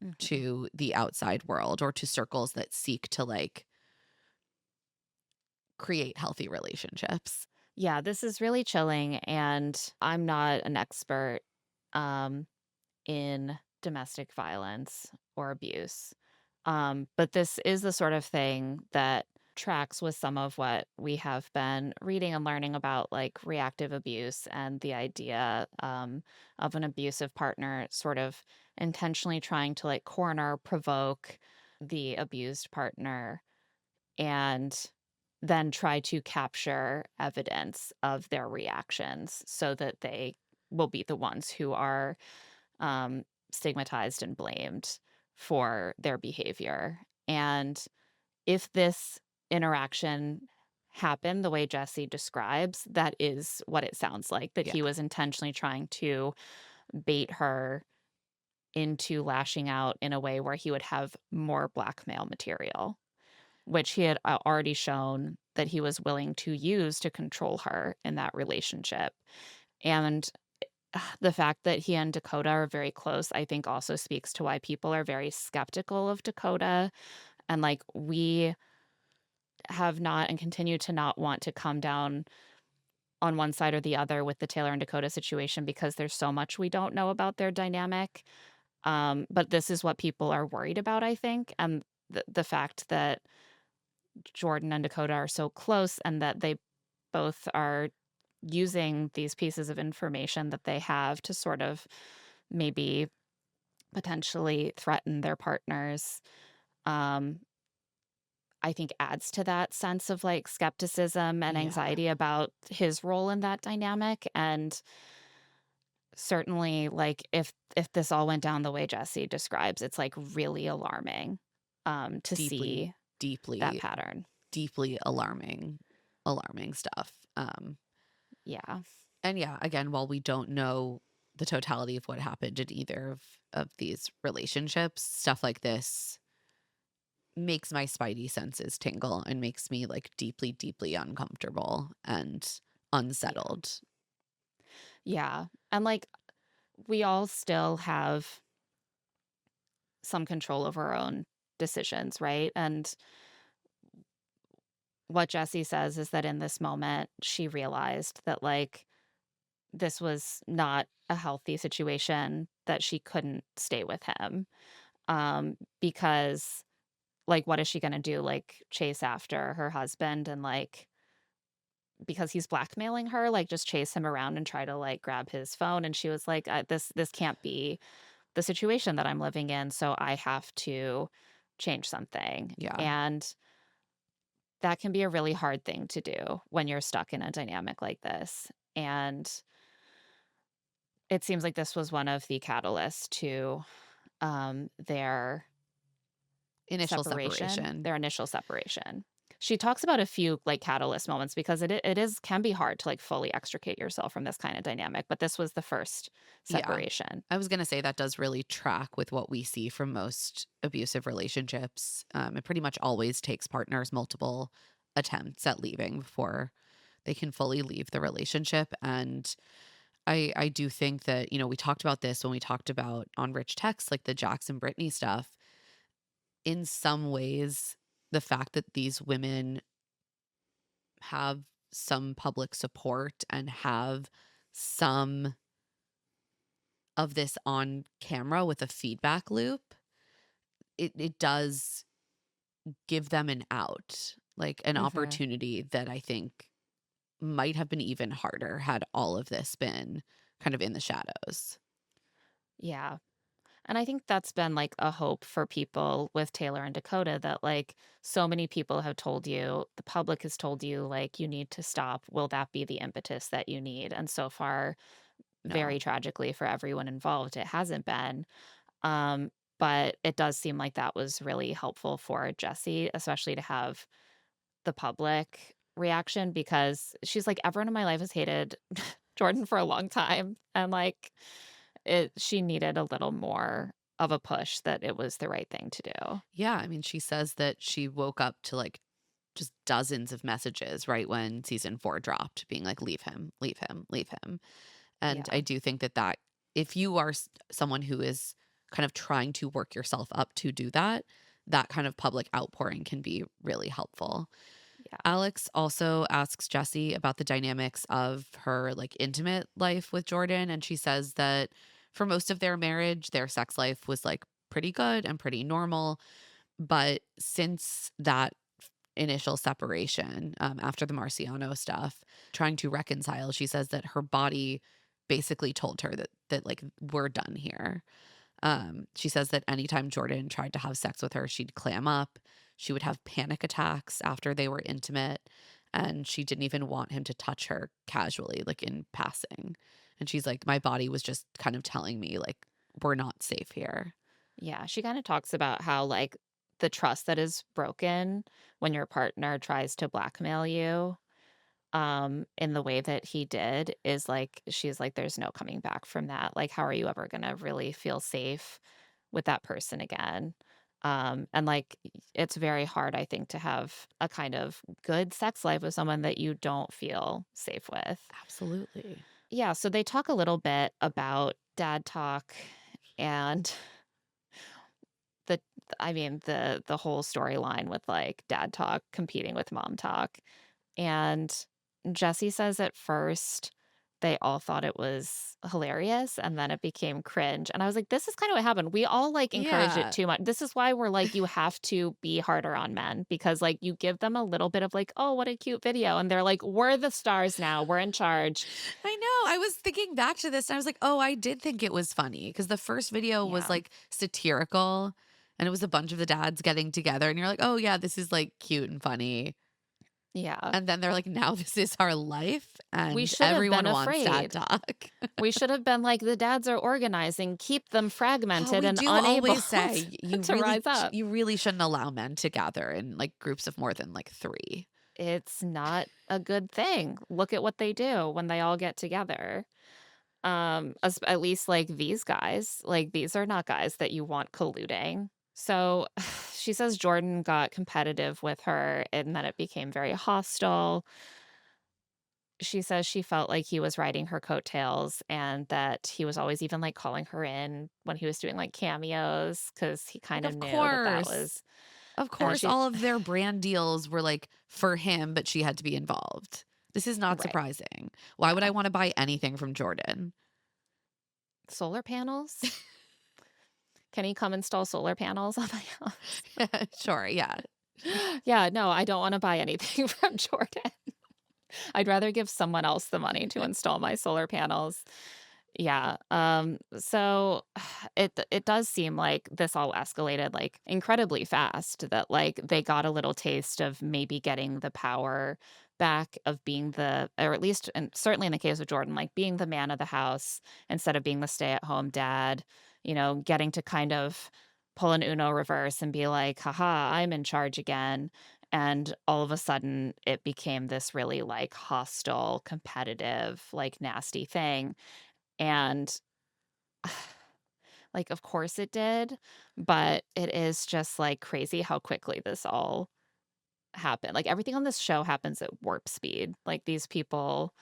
Mhm. to the outside world or to circles that seek to like create healthy relationships. Yeah, this is really chilling, and I'm not an expert, um, in domestic violence or abuse. But this is the sort of thing that tracks with some of what we have been reading and learning about, like reactive abuse and the idea of an abusive partner sort of intentionally trying to like corner, provoke the abused partner, and then try to capture evidence of their reactions so that they will be the ones who are um, stigmatized and blamed for their behavior. And if this interaction happened the way Jessi describes, that is what it sounds like, that Yeah. he was intentionally trying to bait her into lashing out in a way where he would have more blackmail material, which he had already shown that he was willing to use to control her in that relationship. And the fact that he and Dakota are very close, I think also speaks to why people are very skeptical of Dakota. And like, we have not and continue to not want to come down on one side or the other with the Taylor and Dakota situation because there's so much we don't know about their dynamic. But this is what people are worried about, I think. And the fact that Jordan and Dakota are so close and that they both are using these pieces of information that they have to sort of maybe potentially threaten their partners, um, I think adds to that sense of like skepticism and Yeah. anxiety about his role in that dynamic. And certainly, like if this all went down the way Jessi describes, it's like really alarming to Deeply, see that deeply, pattern. deeply alarming stuff. Yeah. And yeah, again, while we don't know the totality of what happened in either of these relationships, stuff like this makes my spidey senses tingle and makes me like deeply, deeply uncomfortable and Yeah. unsettled. Yeah. And like we all still have some control over our own decisions, right? And what Jessi says is that in this moment, she realized that, like, this was not a healthy situation, that she couldn't stay with him. Because, like, what is she gonna do? Like, chase after her husband and, like, because he's blackmailing her, like, just chase him around and try to, like, grab his phone. And she was like, this can't be the situation that I'm living in, so I have to change something." Yeah. And that can be a really hard thing to do when you're stuck in a dynamic like this. And it seems like this was one of the catalysts to their Initial separation, separation. their initial separation. She talks about a few like catalyst moments because it is can be hard to like fully extricate yourself from this kind of dynamic, but this was the first Yeah. separation. I was going to say that does really track with what we see from most abusive relationships. It pretty much always takes partners multiple attempts at leaving before they can fully leave the relationship. And I do think that, we talked about this when we talked about on Rich Text, like the Jackson Brittany stuff. In some ways, the fact that these women have some public support and have some of this on camera with a feedback loop, it does give them an out, like an Mhm. opportunity that I think might have been even harder had all of this been kind of in the shadows. Yeah. And I think that's been like a hope for people with Taylor and Dakota that like so many people have told you, the public has told you, like, you need to stop. Will that be the impetus that you need? And so far, No. very tragically for everyone involved, it hasn't been. Um, but it does seem like that was really helpful for Jessi, especially to have the public reaction because she's like, everyone in my life has hated Jordan for a long time. And like, she needed a little more of a push that it was the right thing to do. Yeah, I mean, she says that she woke up to like just dozens of messages right when season 4 dropped, being like, leave him, leave him, leave him. And I Yeah. do think that if you are someone who is kind of trying to work yourself up to do that, that kind of public outpouring can be really helpful. Yeah. Alex also asks Jessi about the dynamics of her like intimate life with Jordan. And she says that for most of their marriage, their sex life was like pretty good and pretty normal. But since that initial separation, after the Marciano stuff, trying to reconcile, she says that her body basically told her that like we're done here. She says that anytime Jordan tried to have sex with her, she'd clam up. She would have panic attacks after they were intimate, and she didn't even want him to touch her casually, like in passing. And she's like, my body was just kind of telling me like we're not safe here. Yeah. She kind of talks about how, like, the trust that is broken when your partner tries to blackmail you in the way that he did is like, she's like, there's no coming back from that. Like, how are you ever going to really feel safe with that person again? And like, it's very hard, I think, to have a kind of good sex life with someone that you don't feel safe with. Absolutely. Yeah, so they talk a little bit about dad talk and the I mean the whole storyline with like dad talk competing with mom talk. And Jessi says at first they all thought it was hilarious and then it became cringe. And I was like, this is kind of what happened. We all like encouraged it Yeah. too much. This is why we're like, you have to be harder on men because like you give them a little bit of like, oh, what a cute video. And they're like, we're the stars now. We're in charge. I know. I was thinking back to this and I was like, oh, I did think it was funny because the first video was Yeah. like satirical and it was a bunch of the dads getting together. And you're like, oh, yeah, this is like cute and funny. Yeah. And then they're like, now this is our life We and should have been everyone wants dad afraid. talk. We should have been like, the dads are organizing, keep them Oh, fragmented we and do unable always say to rise up. you really shouldn't allow men to gather in like groups of more than like 3. It's not a good thing. Look at what they do when they all get together. At least like these guys, like these are not guys that you want colluding. So she says Jordan got competitive with her and then it became very hostile. She says she felt like he was riding her coattails and that he was always even like calling her in when he was doing like cameos because he Like, kind of knew that that was. of And then course, she, all of their brand deals were like for him, but she had to be involved. This is not right. surprising. Why would I No. want to buy anything from Jordan? Solar panels? Can he come install solar panels on my house? Sure, yeah. Yeah, no, I don't wanna buy anything from Jordan. I'd rather give someone else the money to install my solar panels. Yeah, so it does seem like this all escalated, like, incredibly fast, that, like, they got a little taste of maybe getting the power back of being the or at least and certainly in the case of Jordan, like, being the man of the house instead of being the stay-at-home dad, getting to kind of pull an Uno reverse and be like, "Haha, I'm in charge again." And all of a sudden, it became this really, like, hostile, competitive, like, nasty thing, and, like, of course it did, but it is just, like, crazy how quickly this all happened. Like, everything on this show happens at warp speed. Like, these people,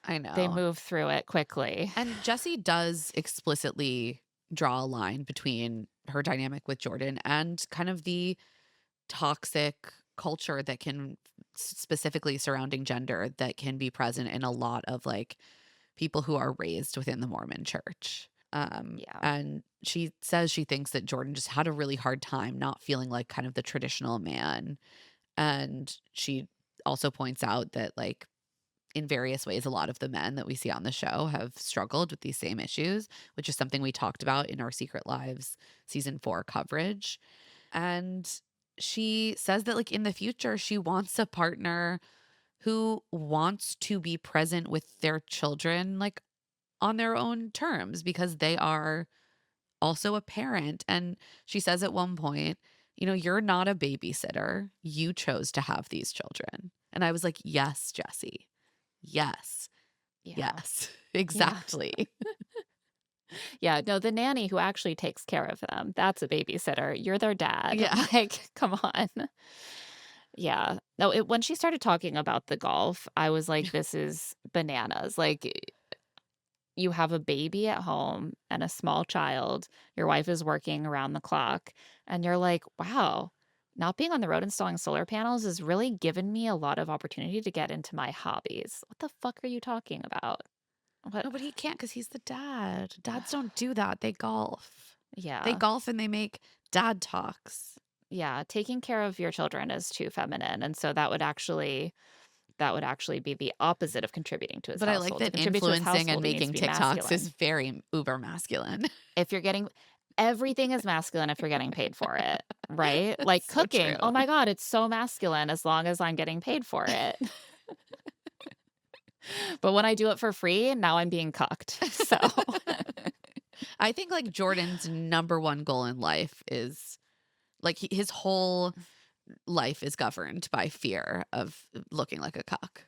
I they know. move through it quickly. And Jessie does explicitly draw a line between her dynamic with Jordan and kind of the toxic culture that can specifically surrounding gender that can be present in a lot of like people who are raised within the Mormon church. Yeah. And she says she thinks that Jordan just had a really hard time not feeling like kind of the traditional man. And she also points out that like in various ways, a lot of the men that we see on the show have struggled with these same issues, which is something we talked about in our Secret Lives season 4 coverage. And she says that, like, in the future, she wants a partner who wants to be present with their children, like, on their own terms because they are also a parent. And she says at one point, you're not a babysitter. You chose to have these children. And I was like, yes, Jessi. Yes. Yeah. Yes. Yeah. Exactly. Yeah, no, the nanny who actually takes care of them, that's a babysitter. You're their dad. Yeah. Like, come on. Yeah. No, when she started talking about the golf, I was like, this is bananas. Like, you have a baby at home and a small child. Your wife is working around the clock. And you're like, wow, not being on the road installing solar panels has really given me a lot of opportunity to get into my hobbies. What the fuck are you talking about? What? No, but he can't because he's the dad. Dads don't do that. They golf. They Yeah. golf and they make dad talks. Yeah, taking care of your children is too feminine, and so that would actually be the opposite of contributing to his But I like household. To that contribute to his influencing and household, he needs to making be TikToks is masculine. very uber masculine. If you're getting everything is masculine if you're getting paid for it, right? That's Like so cooking, oh true. my god, it's so masculine as long as I'm getting paid for it. But when I do it for free, now I'm being cucked. So, I think like Jordan's number one goal in life is like his whole life is governed by fear of looking like a cuck.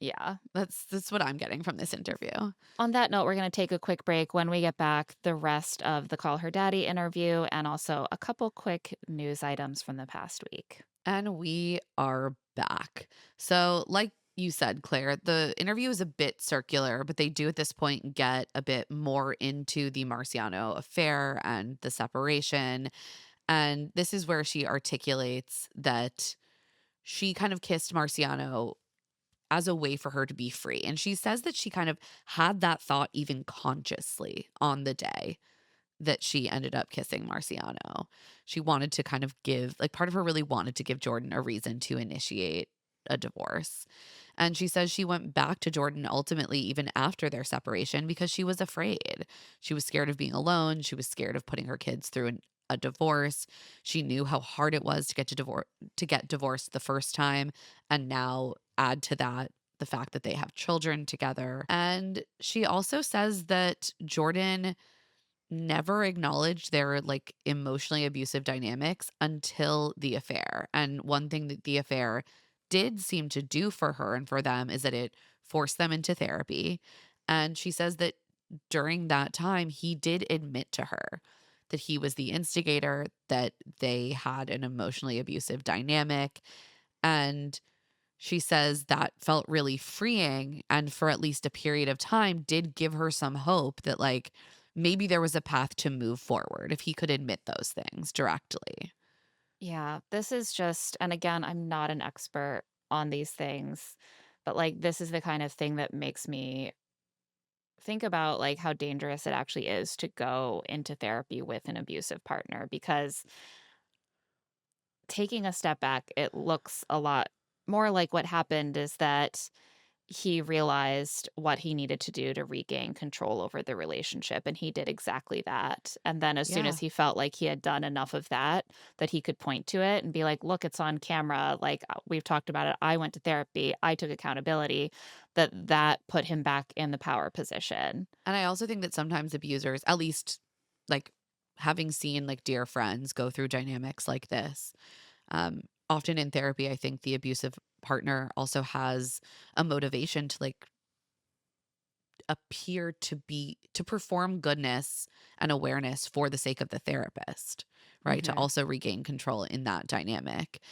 yeah. That's what I'm getting from this interview. On that note, we're going to take a quick break. When we get back, the rest of the Call Her Daddy interview and also a couple quick news items from the past week. And we are back. So, like you said, Claire, the interview is a bit circular, but they do at this point get a bit more into the Marciano affair and the separation. And this is where she articulates that she kind of kissed Marciano as a way for her to be free. And she says that she kind of had that thought even consciously on the day that she ended up kissing Marciano. She wanted to kind of give, like, part of her really wanted to give Jordan a reason to initiate a divorce. And she says she went back to Jordan ultimately, even after their separation, because she was afraid. She was scared of being alone. She was scared of putting her kids through a divorce. She knew how hard it was to get divorced the first time, and now add to that the fact that they have children together. And she also says that Jordan never acknowledged their like emotionally abusive dynamics until the affair. And one thing that the affair did seem to do for her and for them is that it forced them into therapy. And she says that during that time, he did admit to her that he was the instigator, that they had an emotionally abusive dynamic. And she says that felt really freeing, and for at least a period of time did give her some hope that like maybe there was a path to move forward if he could admit those things directly. Yeah, this is just, and again, I'm not an expert on these things, but like this is the kind of thing that makes me think about like how dangerous it actually is to go into therapy with an abusive partner because taking a step back, it looks a lot more like what happened is that he realized what he needed to do to regain control over the relationship, and he did exactly that. And then as soon Yeah. as he felt like he had done enough of that, that he could point to it and be like, "Look, it's on camera. Like we've talked about it. I went to therapy. I took accountability." That put him back in the power position. And I also think that sometimes abusers, at least like having seen like dear friends go through dynamics like this, often in therapy, I think the abusive partner also has a motivation to like appear to perform goodness and awareness for the sake of the therapist, right? To Mhm. also regain control in that dynamic.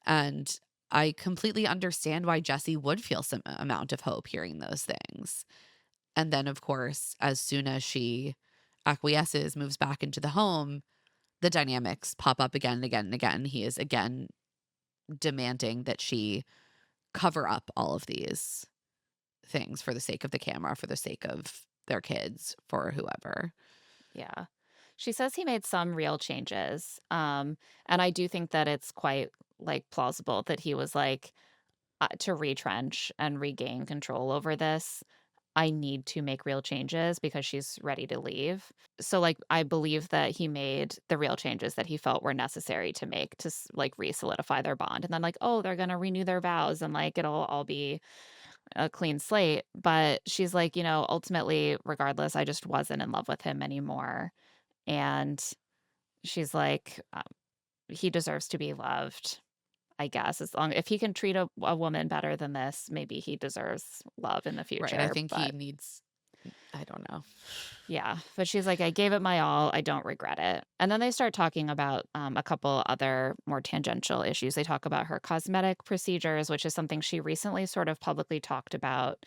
And I completely understand why Jessi would feel some amount of hope hearing those things. And then, of course, as soon as she acquiesces, moves back into the home, the dynamics pop up again and again and again. He is again demanding that she cover up all of these things for the sake of the camera, for the sake of their kids, for whoever. Yeah. She says he made some real changes. And I do think that it's quite like plausible that he was like, to retrench and regain control over this, I need to make real changes because she's ready to leave. So, like, I believe that he made the real changes that he felt were necessary to make to like re-solidify their bond. And then, like, oh, they're gonna renew their vows and like it'll all be a clean slate. But she's like, ultimately, regardless, I just wasn't in love with him anymore. And she's like, he deserves to be loved. I guess as long if he can treat a woman better than this, maybe he deserves love in the Right. I future. think he But needs, I don't know. yeah, but she's like, I gave it my all. I don't regret it. And then they start talking about a couple other more tangential issues. They talk about her cosmetic procedures, which is something she recently sort of publicly talked about.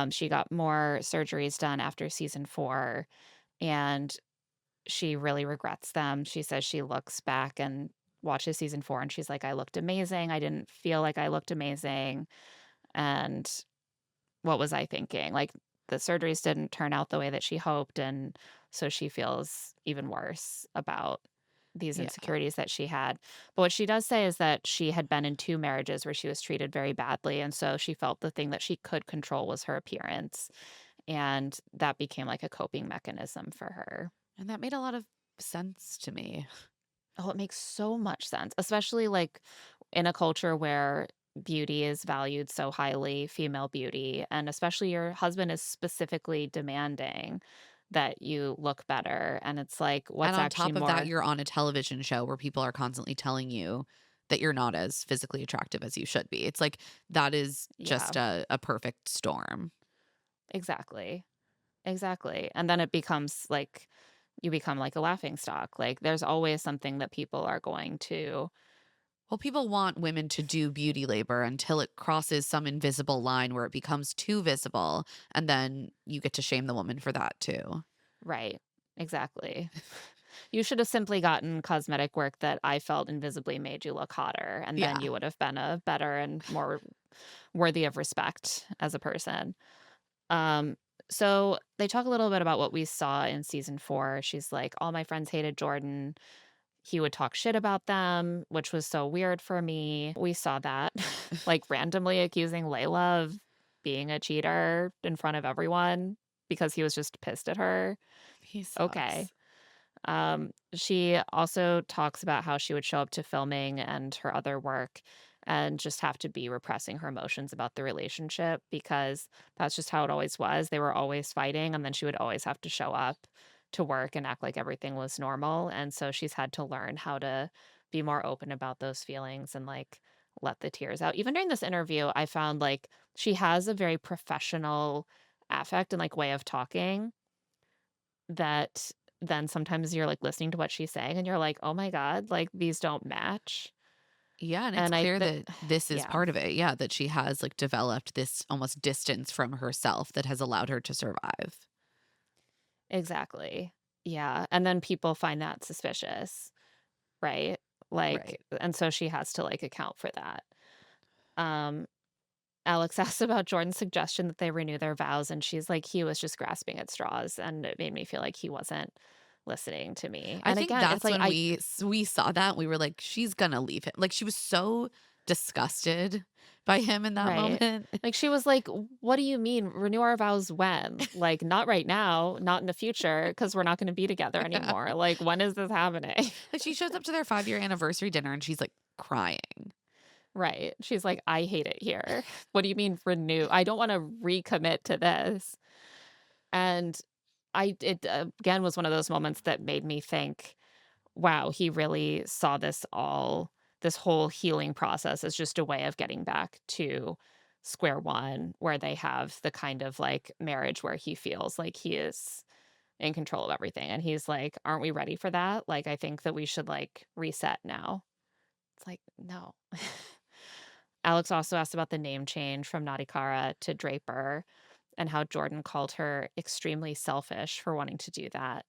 She got more surgeries done after season 4, and she really regrets them. She says she looks back and watches season 4, and she's like, I looked amazing. I didn't feel like I looked amazing. And what was I thinking? Like, the surgeries didn't turn out the way that she hoped, and so she feels even worse about these Yeah. insecurities that she had. But what she does say is that she had been in 2 marriages where she was treated very badly, and so she felt the thing that she could control was her appearance, and that became like a coping mechanism for her. And that made a lot of sense to me. Oh, it makes so much sense, especially like in a culture where beauty is valued so highly, female beauty, and especially your husband is specifically demanding that you look better. And it's like, And what's on actually top of that, more? you're on a television show where people are constantly telling you that you're not as physically attractive as you should be. It's like that is Yeah, just a perfect storm. exactly. Exactly. And then it becomes like you become like a laughing stock. Like there's always something that people are going to. Well, people want women to do beauty labor until it crosses some invisible line where it becomes too visible. And then you get to shame the woman for that too. Right. Exactly. You should have simply gotten cosmetic work that I felt invisibly made you look hotter, and then Yeah. you would have been a better and more worthy of respect as a person. Um, so they talk a little bit about what we saw in season 4. She's like, all my friends hated Jordan. He would talk shit about them, which was so weird for me. We saw that, like randomly accusing Layla of being a cheater in front of everyone because he was just pissed at her. He Okay. sucks. She also talks about how she would show up to filming and her other work and just have to be repressing her emotions about the relationship because that's just how it always was. They were always fighting, and then she would always have to show up to work and act like everything was normal. And so she's had to learn how to be more open about those feelings and like let the tears out. Even during this interview, I found like she has a very professional affect and like way of talking that then sometimes you're, like, listening to what she's saying and you're like, "Oh my god, like, these don't match." Yeah, and it's And I clear that that this is yeah, part of it. Yeah, that she has like developed this almost distance from herself that has allowed her to survive. exactly. Yeah, and then people find that suspicious, right? Like Right. and so she has to, like, account for that. Um, Alex asked about Jordan's suggestion that they renew their vows, and she's like, "He was just grasping at straws," and it made me feel like he wasn't listening to me. I And think again, it's that's like when we saw that, we were like, "She's gonna leave him." Like, she was so disgusted by him in that right. moment. Like, she was like, "What do you mean, renew our vows when? Like, not right now, not in the future, because 'cause we're not gonna be together Yeah. anymore. Like, when is this happening?" Like, she shows up to their 5-year anniversary dinner and she's, like, crying. Right. She's like, "I hate it here. What do you mean renew? I don't wanna recommit to this." And it again was one of those moments that made me think, wow, he really saw this whole healing process as just a way of getting back to square one, where they have the kind of like marriage where he feels like he is in control of everything. And he's like, aren't we ready for that? Like, I think that we should like reset now. It's like, no. Alex also asked about the name change from Nadikara to Draper and how Jordan called her extremely selfish for wanting to do that.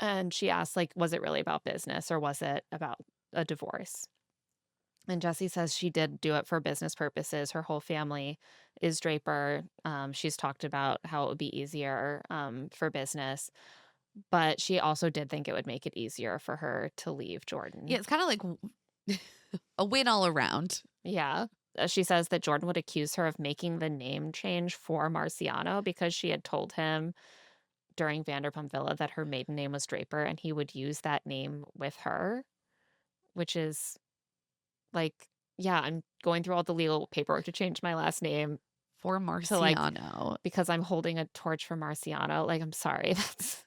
And she asked, like, was it really about business or was it about a divorce? And Jessi says she did do it for business purposes. Her whole family is Draper. She's talked about how it would be easier for business, but she also did think it would make it easier for her to leave Yeah, Jordan. it's kinda like a win all around. Yeah. She says that Jordan would accuse her of making the name change for Marciano because she had told him during Vanderpump Villa that her maiden name was Draper, and he would use that name with her, which is like, yeah, I'm going through all the legal paperwork to change my last name For to, like, Marciano. because I'm holding a torch for Marciano. Like, I'm sorry. That's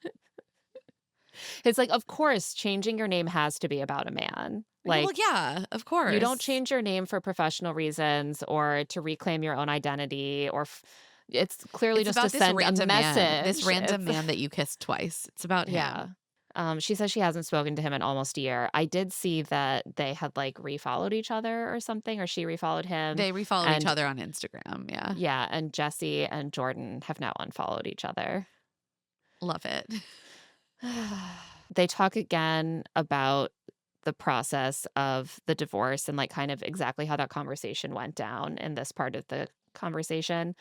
it's like, of course, changing your name has to be about a man. Yeah, well, Like, yeah, of you don't course. change your name for professional reasons or to reclaim your own identity it's clearly It's just to about send a this message. random It's man that you kissed twice. It's about yeah. him. She says she hasn't spoken to him in almost a year. I did see that they had, like, refollowed each other or something, or she refollowed him, They refollowed each and other on Instagram, yeah. yeah, and Jessi and Jordan have now unfollowed each other. Love it. They talk again about the process of the divorce and, like, kind of exactly how that conversation went down in this part of the conversation.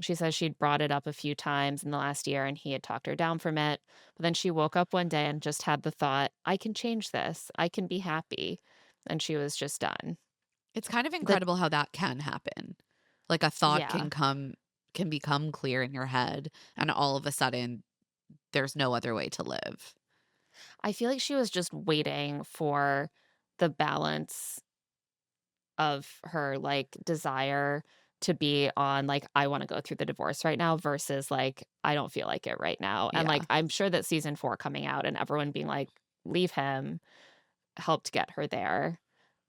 She says she'd brought it up a few times in the last year and he had talked her down from it. But then she woke up one day and just had the thought, I can change this. I can be happy. And she was just done. It's kind of That, incredible how that can happen. Like a thought yeah. can become clear in your head, and all of a sudden there's no other way to live. I feel like she was just waiting for the balance of her, like, desire to be on, like, I wanna go through the divorce right now versus, like, I don't feel like it right now. And, Yeah, like, I'm sure that season 4 coming out and everyone being like, "Leave him," helped get her there,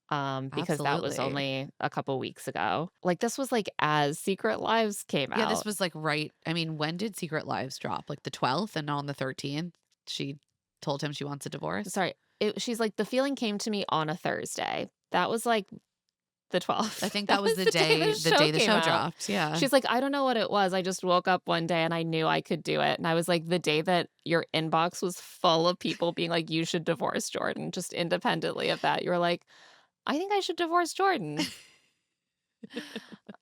because that was absolutely. only a couple weeks ago. Like, this was, like, as Secret Lives came Yeah, this out. was like right. I mean, when did Secret Lives drop? Like the 12th, and on the 13th, she told him she wants a divorce. Sorry, she's like, "The feeling came to me on a Thursday." That was, like, the I 12th. think That that was was the day the the show day the came show out. dropped. Yeah. She's like, "I don't know what it was, I just woke up one day and I knew I could do it." And I was like, "The day that your inbox was full of people being like, 'You should divorce Jordan,' just independently of that, you were like, 'I think I should divorce Jordan.'"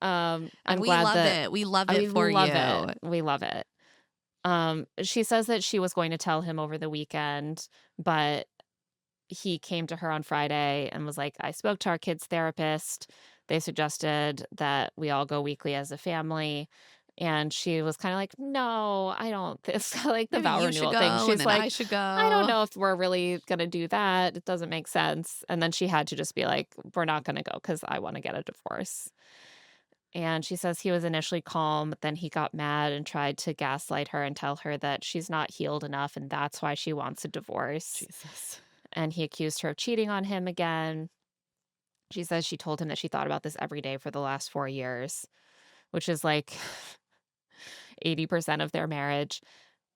And I'm we glad love that it. We love we it for love it. you. We love it. She says that she was going to tell him over the weekend, but he came to her on Friday and was like, "I spoke to our kids' therapist. They suggested that we all go weekly as a family." And she was kind of like, "No, I don't." It's kinda like the Maybe vow you should renewal thing. go and She's then I like, should "I don't go. know if we're really going to do that. It doesn't make sense." And then she had to just be like, "We're not going to go because I want to get a divorce." And she says he was initially calm, but then he got mad and tried to gaslight her and tell her that she's not healed enough and that's why she wants a divorce. Jesus. And he accused her of cheating on him again. She says she told him that she thought about this every day for the last 4 years, which is like 80% of their marriage,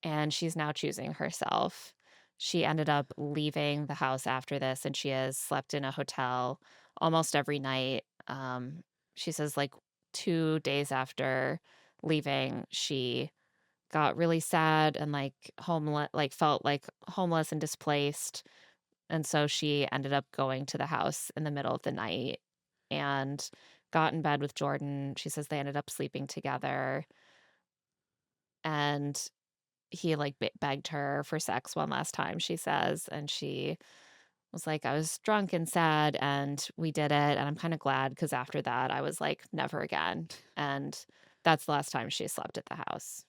and she's now choosing herself. She ended up leaving the house after this, and she has slept in a hotel almost every night. She says, like, 2 days after leaving, she got really sad and, like, felt, like, homeless and displaced. And so she ended up going to the house in the middle of the night and got in bed with Jordan. She says they ended up sleeping together, and he, like, begged her for sex one last time, she says, and she was like, "I was drunk and sad, and we did it, and I'm kinda glad because after that, I was like, 'Never again.'" And that's the last time she slept at the house.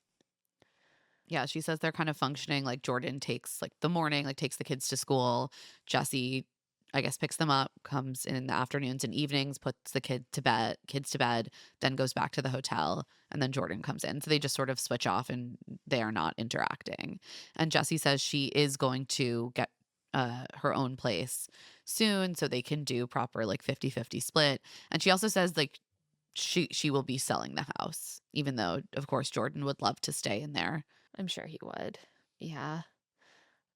Yeah, she says they're kind of functioning like Jordan takes like the morning, like takes the kids to school. Jesse, I guess, picks them up, comes in the afternoons and evenings, puts the kids to bed, then goes back to the hotel, and then Jordan comes in. So they just sort of switch off and they are not interacting. And Jesse says she is going to get her own place soon so they can do proper like 50-50 split. And she also says like she will be selling the house, even though of course Jordan would love to stay in there. I'm sure he would. Yeah.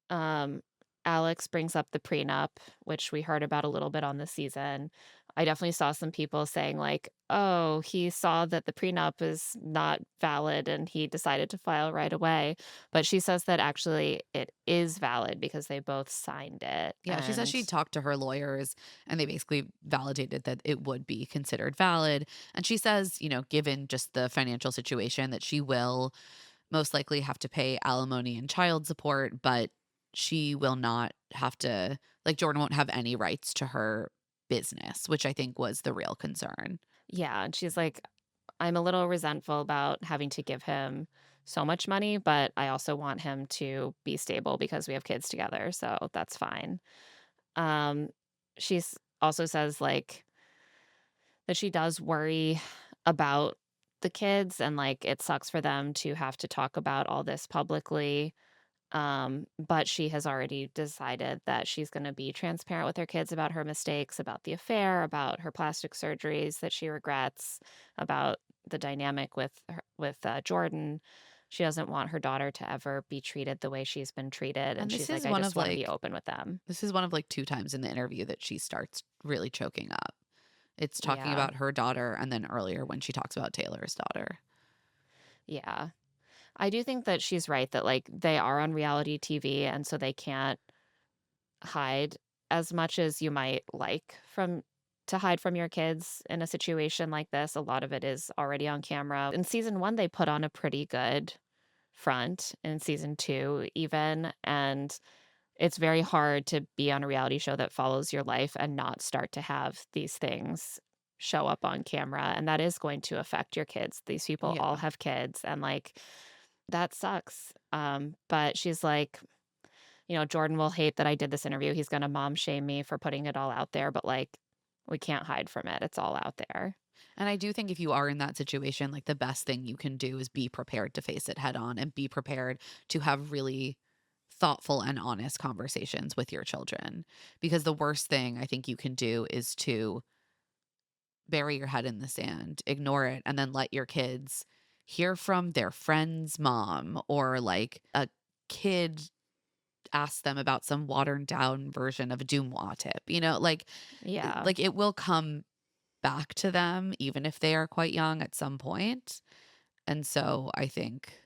Um, Alex brings up the prenup, which we heard about a little bit on the season. I definitely saw some people saying, like, oh, he saw that the prenup is not valid and he decided to file right away. But she says that actually it is valid because they both signed it. Yeah, she says And she talked to her lawyers and they basically validated that it would be considered valid. And she says, you know, given just the financial situation, that she will most likely have to pay alimony and child support, but she will not have to, like, Jordan won't have any rights to her business, which I think was the real concern. Yeah, and she's like, "I'm a little resentful about having to give him so much money, but I also want him to be stable because we have kids together, so that's fine." Um, she's also says, like, that she does worry about the kids and, like, it sucks for them to have to talk about all this publicly. But she has already decided that she's gonna be transparent with her kids about her mistakes, about the affair, about her plastic surgeries that she regrets, about the dynamic with Jordan. She doesn't want her daughter to ever be treated the way she's been treated, and And she's like, "I just wanna be open with them." this is one of like two times in the interview that she starts really choking up. It's talking Yeah, about her daughter and then earlier when she talks about Taylor's daughter. yeah. I do think that she's right that, like, they are on reality TV, and so they can't hide as much as you might like from to hide from your kids in a situation like this. A lot of it is already on camera. In season 1, they put on a pretty good front. In season 2, even, and it's very hard to be on a reality show that follows your life and not start to have these things show up on camera, and that is going to affect your kids. These people all Yeah. have kids, and, like, that sucks. But she's like, Jordan will hate that I did this interview. He's gonna mom shame me for putting it all out there, but, like, we can't hide from it. It's all out there. And I do think if you are in that situation, like the best thing you can do is be prepared to face it head on and be prepared to have really thoughtful and honest conversations with your children. Because the worst thing I think you can do is to bury your head in the sand, ignore it, and then let your kids hear from their friend's mom or like a kid ask them about some watered down version of a Dumois tip. Yeah. Like it will come back to them even if they are quite young at some point. And so I think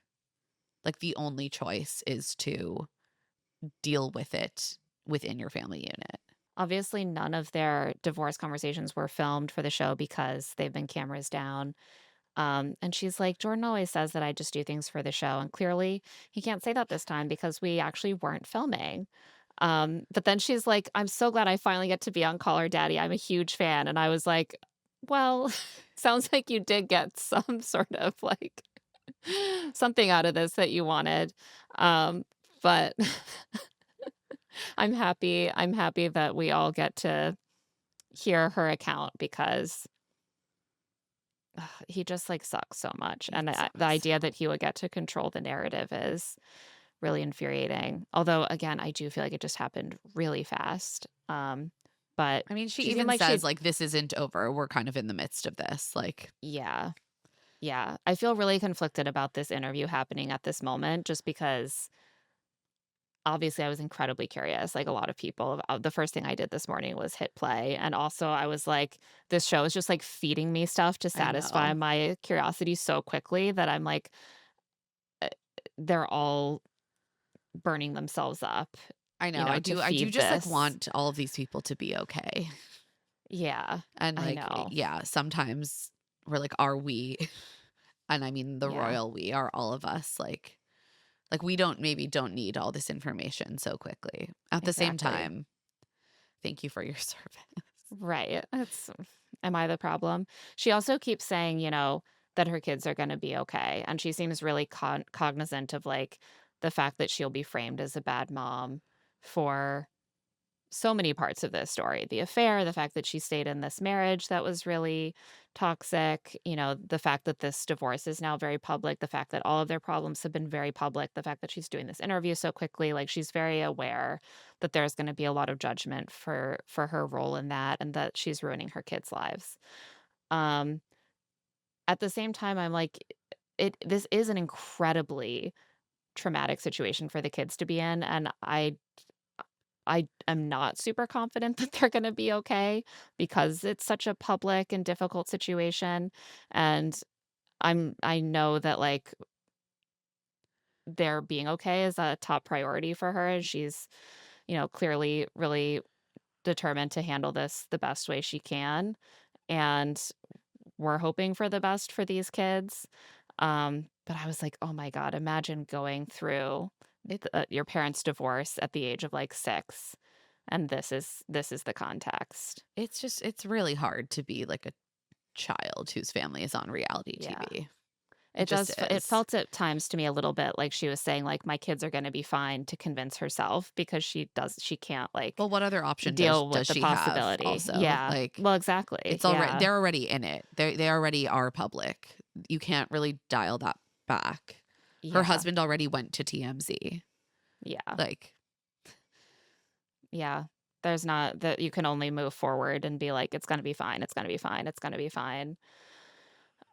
like the only choice is to deal with it within your family unit. Obviously, none of their divorce conversations were filmed for the show because they've been cameras down. And she's like, "Jordan always says that I just do things for the show." And clearly, he can't say that this time because we actually weren't filming. But then she's like, "I'm so glad I finally get to be on Call Her Daddy. I'm a huge fan." And I was like, "Well, sounds like you did get some sort of like something out of this that you wanted." Um, but I'm happy that we all get to hear her account because he just like sucks so much. It And the sucks. idea that he would get to control the narrative is really infuriating. Although, again, I do feel like it just happened really fast. But I mean, she she seemed even like says she'd, like this isn't over. We're kind of in the midst of this. Like yeah, yeah. I feel really conflicted about this interview happening at this moment just because obviously I was incredibly curious. Like a lot of people, the first thing I did this morning was hit play. And also, I was like, this show is just like feeding me stuff to I satisfy know. my curiosity so quickly that I'm like, uh, they're all burning themselves up, I know. I to do feed just like this. want all of these people to be okay. Yeah, And I like know. yeah, sometimes we're like are we and I mean the Yeah, royal we are all of us like we don't need all this information so quickly. At the same exactly. time, thank you for your service. Right. Am I the problem? She also keeps saying, that her kids are going to be okay. And she seems really cognizant of like the fact that she'll be framed as a bad mom for so many parts of this story. The affair, the fact that she stayed in this marriage that was really toxic, the fact that this divorce is now very public, the fact that all of their problems have been very public, the fact that she's doing this interview so quickly, like she's very aware that there's going to be a lot of judgment for her role in that and that she's ruining her kids' lives. Um at the same time I'm like this is an incredibly traumatic situation for the kids to be in and I am not super confident that they're gonna be okay because it's such a public and difficult situation, and I know that, like, their being okay is a top priority for her, and she's, clearly really determined to handle this the best way she can, and we're hoping for the best for these kids, but I was like, "Oh my god, imagine going through It your parents' divorce at the age of, like, 6." and this is the context. It's really hard to be like a child whose family is on reality Yeah. TV. It It just does it is. felt at times to me a little bit like she was saying, like, "My kids are gonna be fine," to convince herself because she can't, like, Well, what other option deal with does the she have possibility. also? Yeah. Like, Well, exactly. it's already Yeah. they're already in it. They already are public. You can't really dial that back. Her Yeah. husband already went to TMZ. Yeah. Like, Yeah. There's not that you can only move forward and be like, "It's gonna be fine, it's gonna be fine, it's gonna be fine."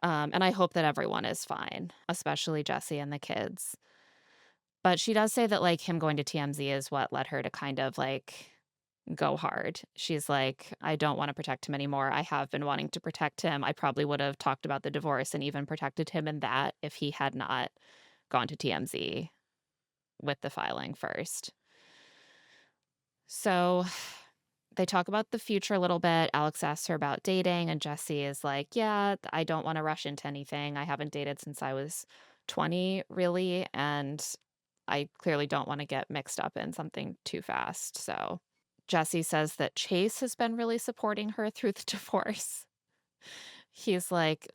And I hope that everyone is fine, especially Jessi and the kids. But she does say that, like, him going to TMZ is what led her to kind of, like, go hard. She's like, "I don't wanna protect him anymore. I have been wanting to protect him. I probably would have talked about the divorce and even protected him in that if he had not gone to TMZ with the filing first." So, they talk about the future a little bit. Alex asks her about dating, and Jessi is like, "Yeah, I don't wanna rush into anything. I haven't dated since I was 20, really, and I clearly don't wanna get mixed up in something too fast." So, Jessi says that Chase has been really supporting her through the divorce. He's like,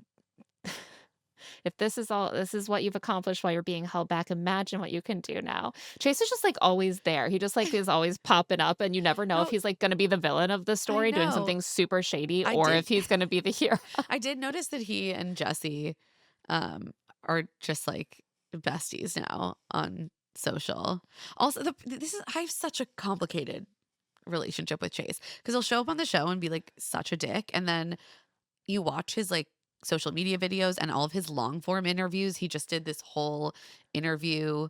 "If this is what you've accomplished while you're being held back, imagine what you can do now." Chase is just, like, always there. He just, like, is always popping up, and you never know if no, he's, like, gonna be the villain of the I story doing know. something super shady I or did if he's gonna be the hero. I did notice that he and Jessi are just like besties now on social. Also, this is I have such a complicated relationship with Chase because he'll show up on the show and be like such a dick, and then you watch his like social media videos and all of his long form interviews. He just did this whole interview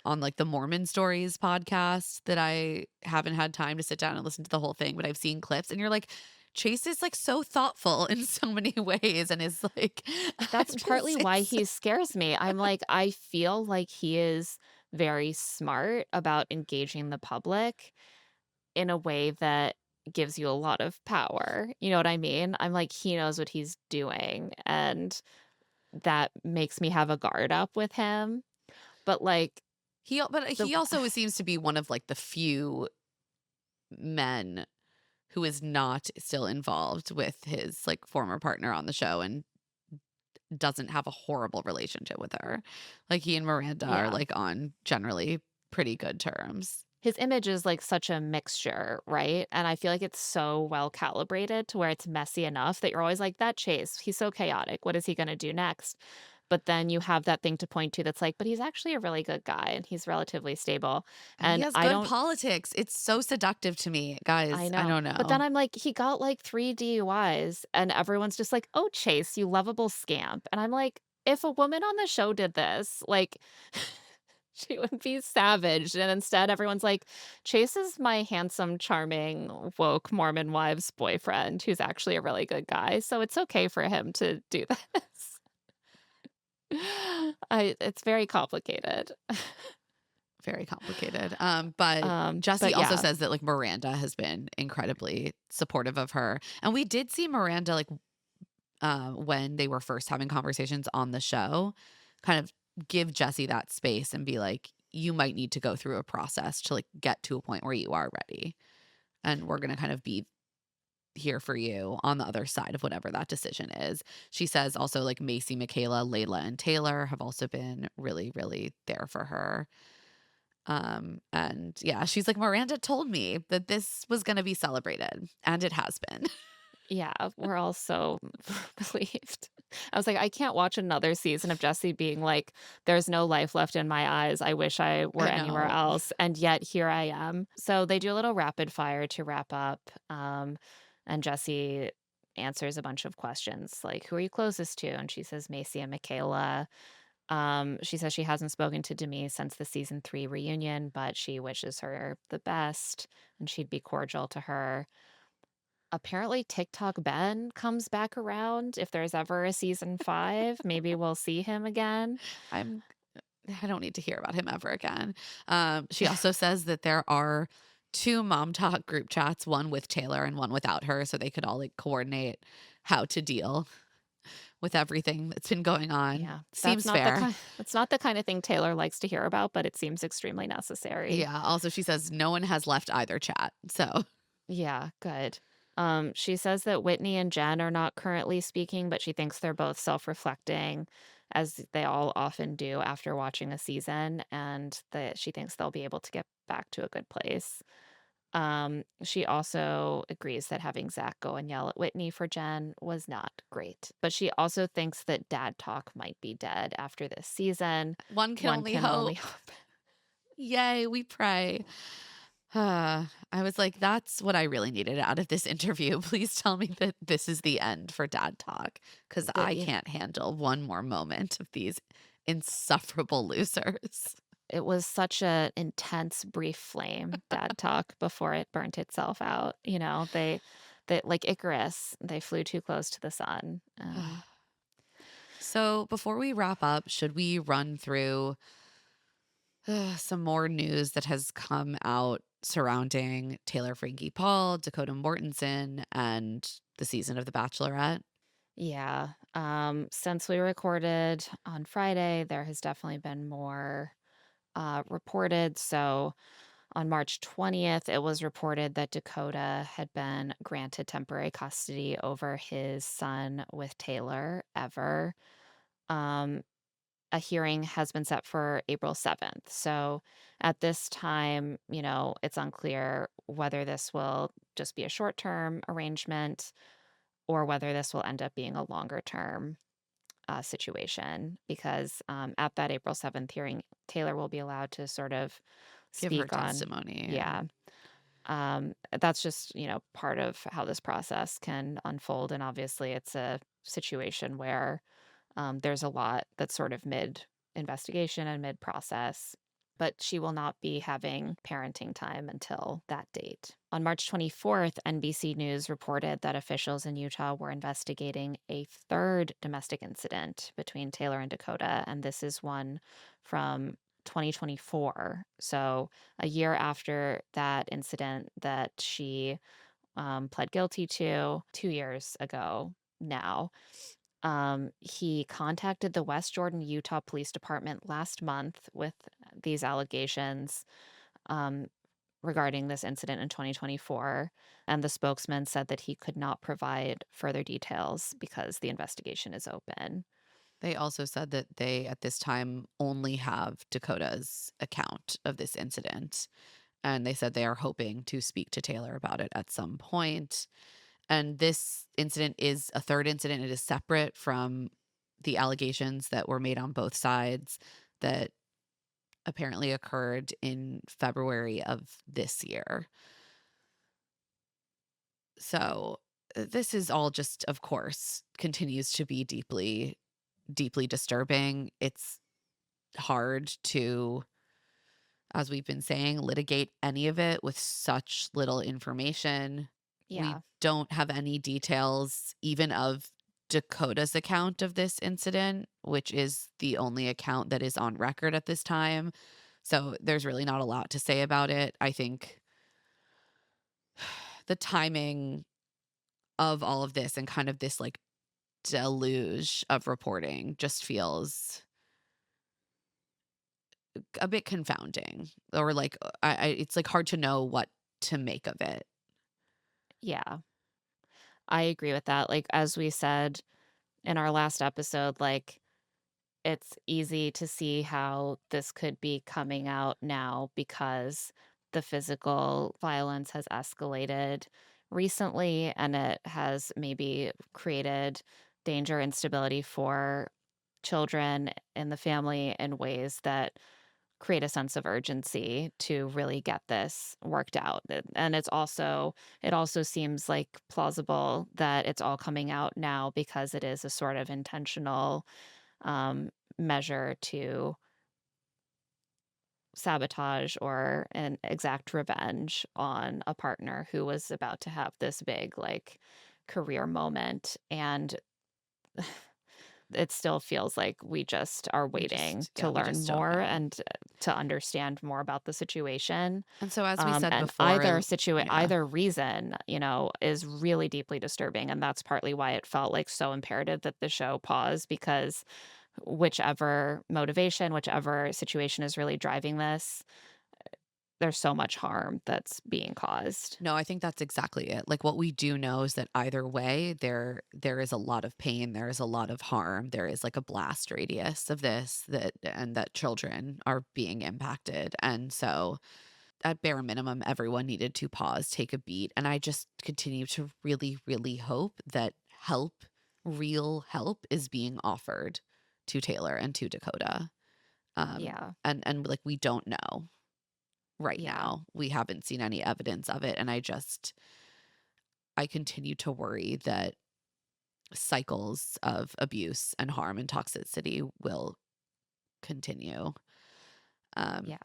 on like the Mormon Stories podcast that I haven't had time to sit down and listen to the whole thing, but I've seen clips and you're like, Chase is like so thoughtful in so many ways and is like, That's I'm partly just, why it's, he scares me. I'm like, I feel like he is very smart about engaging the public in a way that gives you a lot of power. You know what I mean? I'm like, he knows what he's doing, and that makes me have a guard up with him. But like but the he also seems to be one of like the few men who is not still involved with his like former partner on the show and doesn't have a horrible relationship with her. Like he and Miranda are yeah. like on generally pretty good terms. His image is like such a mixture, right? And I feel like it's so well calibrated to where it's messy enough that you're always like, that Chase, he's so chaotic. What is he going to do next? But then you have that thing to point to that's like, but he's actually a really good guy and he's relatively stable. And he And has I good don't, politics. It's so seductive to me, I guys. I know. don't But then know. I'm like, he got like 3 DUIs and everyone's just like, oh, Chase, you lovable scamp. And I'm like, if a woman on the show did this, like, she would be savaged, and instead everyone's like, "Chase is my handsome, charming, woke Mormon wife's boyfriend who's actually a really good guy, so it's okay for him to do this." I it's very complicated. Very complicated. But Jessie But also yeah. says that like Miranda has been incredibly supportive of her. And we did see Miranda like when they were first having conversations on the show, kind of give Jessie that space and be like, you might need to go through a process to like get to a point where you are ready. And we're gonna kind of be here for you on the other side of whatever that decision is. She says also like Macy, Michaela, Layla, and Taylor have also been really, really there for her. And yeah, she's like, Miranda told me that this was gonna be celebrated, and it has been. Yeah, we're all so relieved. I was like, I can't watch another season of Jessi being like, "There's no life left in my eyes. I wish I were I anywhere know. else," and yet here I am. So they do a little rapid fire to wrap up, and Jessi answers a bunch of questions like, "Who are you closest to?" And she says, "Macy and Michaela." She says she hasn't spoken to Demi since the season 3 reunion, but she wishes her the best and she'd be cordial to her. Apparently, TikTok Ben comes back around. If there's ever a season 5, maybe we'll see him again. I'm I don't need to hear about him ever again. She also says that there are 2 mom talk group chats, one with Taylor and one without her, so they could all like coordinate how to deal with everything that's been going on. Yeah, Seems fair. that's not the kind of thing Taylor likes to hear about, but it seems extremely necessary. Yeah. Also, she says no one has left either chat. So Yeah, good. She says that Whitney and Jen are not currently speaking, but she thinks they're both self-reflecting, as they all often do after watching a season, and that she thinks they'll be able to get back to a good place. She also agrees that having Zach go and yell at Whitney for Jen was not great. But she also thinks that dad talk might be dead after this season. one can One only can only hope. hope. Yay, we pray. I was like, that's what I really needed out of this interview. Please tell me that this is the end for dad talk because I Yeah, can't handle one more moment of these insufferable losers. it was such a intense brief flame, dad talk, before it burnt itself out. They like Icarus, they flew too close to the sun. So, before we wrap up, should we run through some more news that has come out surrounding Taylor Frankie Paul, Dakota Mortensen, and the season of The Bachelorette? Yeah. Since we recorded on Friday, there has definitely been more reported. So on March 20th, it was reported that Dakota had been granted temporary custody over his son with Taylor ever. Um, a hearing has been set for April 7th. So at this time, it's unclear whether this will just be a short term arrangement or whether this will end up being a longer term situation because at that April 7th hearing, Taylor will be allowed to sort of Give her speak on, testimony. yeah. That's just, part of how this process can unfold. And obviously, it's a situation where there's a lot that's sort of mid investigation and mid process, but she will not be having parenting time until that date. On March 24th, NBC News reported that officials in Utah were investigating a third domestic incident between Taylor and Dakota, and this is one from 2024. So, a year after that incident that she pled guilty to 2 years ago now. He contacted the West Jordan, Utah Police Department last month with these allegations um, regarding this incident in 2024. And the spokesman said that he could not provide further details because the investigation is open. They also said that they, at this time, only have Dakota's account of this incident. And they said they are hoping to speak to Taylor about it at some point. And this incident is a third incident. It is separate from the allegations that were made on both sides that apparently occurred in February of this year. So this is all just, of course, continues to be deeply, deeply disturbing. It's hard to, as we've been saying, litigate any of it with such little information. We Yeah. don't have any details, even of Dakota's account of this incident, which is the only account that is on record at this time. So there's really not a lot to say about it. I think the timing of all of this and kind of this like deluge of reporting just feels a bit confounding, or like it's like hard to know what to make of it. Yeah. I agree with that. Like, as we said in our last episode, like, it's easy to see how this could be coming out now because the physical violence has escalated recently and it has maybe created danger and instability for children in the family in ways that create a sense of urgency to really get this worked out. And it also seems like plausible that it's all coming out now because it is a sort of intentional um, measure to sabotage or an exact revenge on a partner who was about to have this big, like, career moment. And it still feels like we just are We waiting just to yeah, we learn just don't more know. and to understand more about the situation. And so as we said And before, yeah. either reason, is really deeply disturbing, and that's partly why it felt like so imperative that the show pause because whichever motivation, whichever situation is really driving this, there's so much harm that's being caused. No, I think that's exactly it. Like what we do know is that either way, there is a lot of pain, there is a lot of harm, there is like a blast radius of this that and that children are being impacted. And so at bare minimum, everyone needed to pause, take a beat. And I just continue to really, really hope that help, real help, is being offered to Taylor and to Dakota. Yeah. And like we don't know right Yeah. now. We haven't seen any evidence of it. And I continue to worry that cycles of abuse and harm and toxicity will continue. Yeah.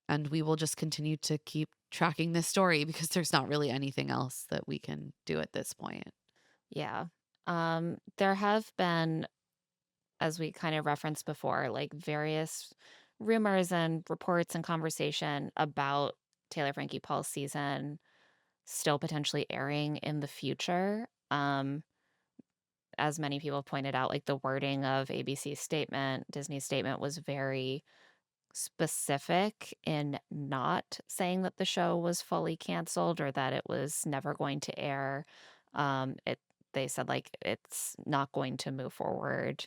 And we will just continue to keep tracking this story because there's not really anything else that we can do at this point. Yeah. There have been, as we kind of referenced before, like various rumors and reports and conversation about Taylor Frankie Paul's season still potentially airing in the future. As many people have pointed out, like the wording of ABC's statement, Disney's statement was very specific in not saying that the show was fully canceled or that it was never going to air. It They said like it's not going to move forward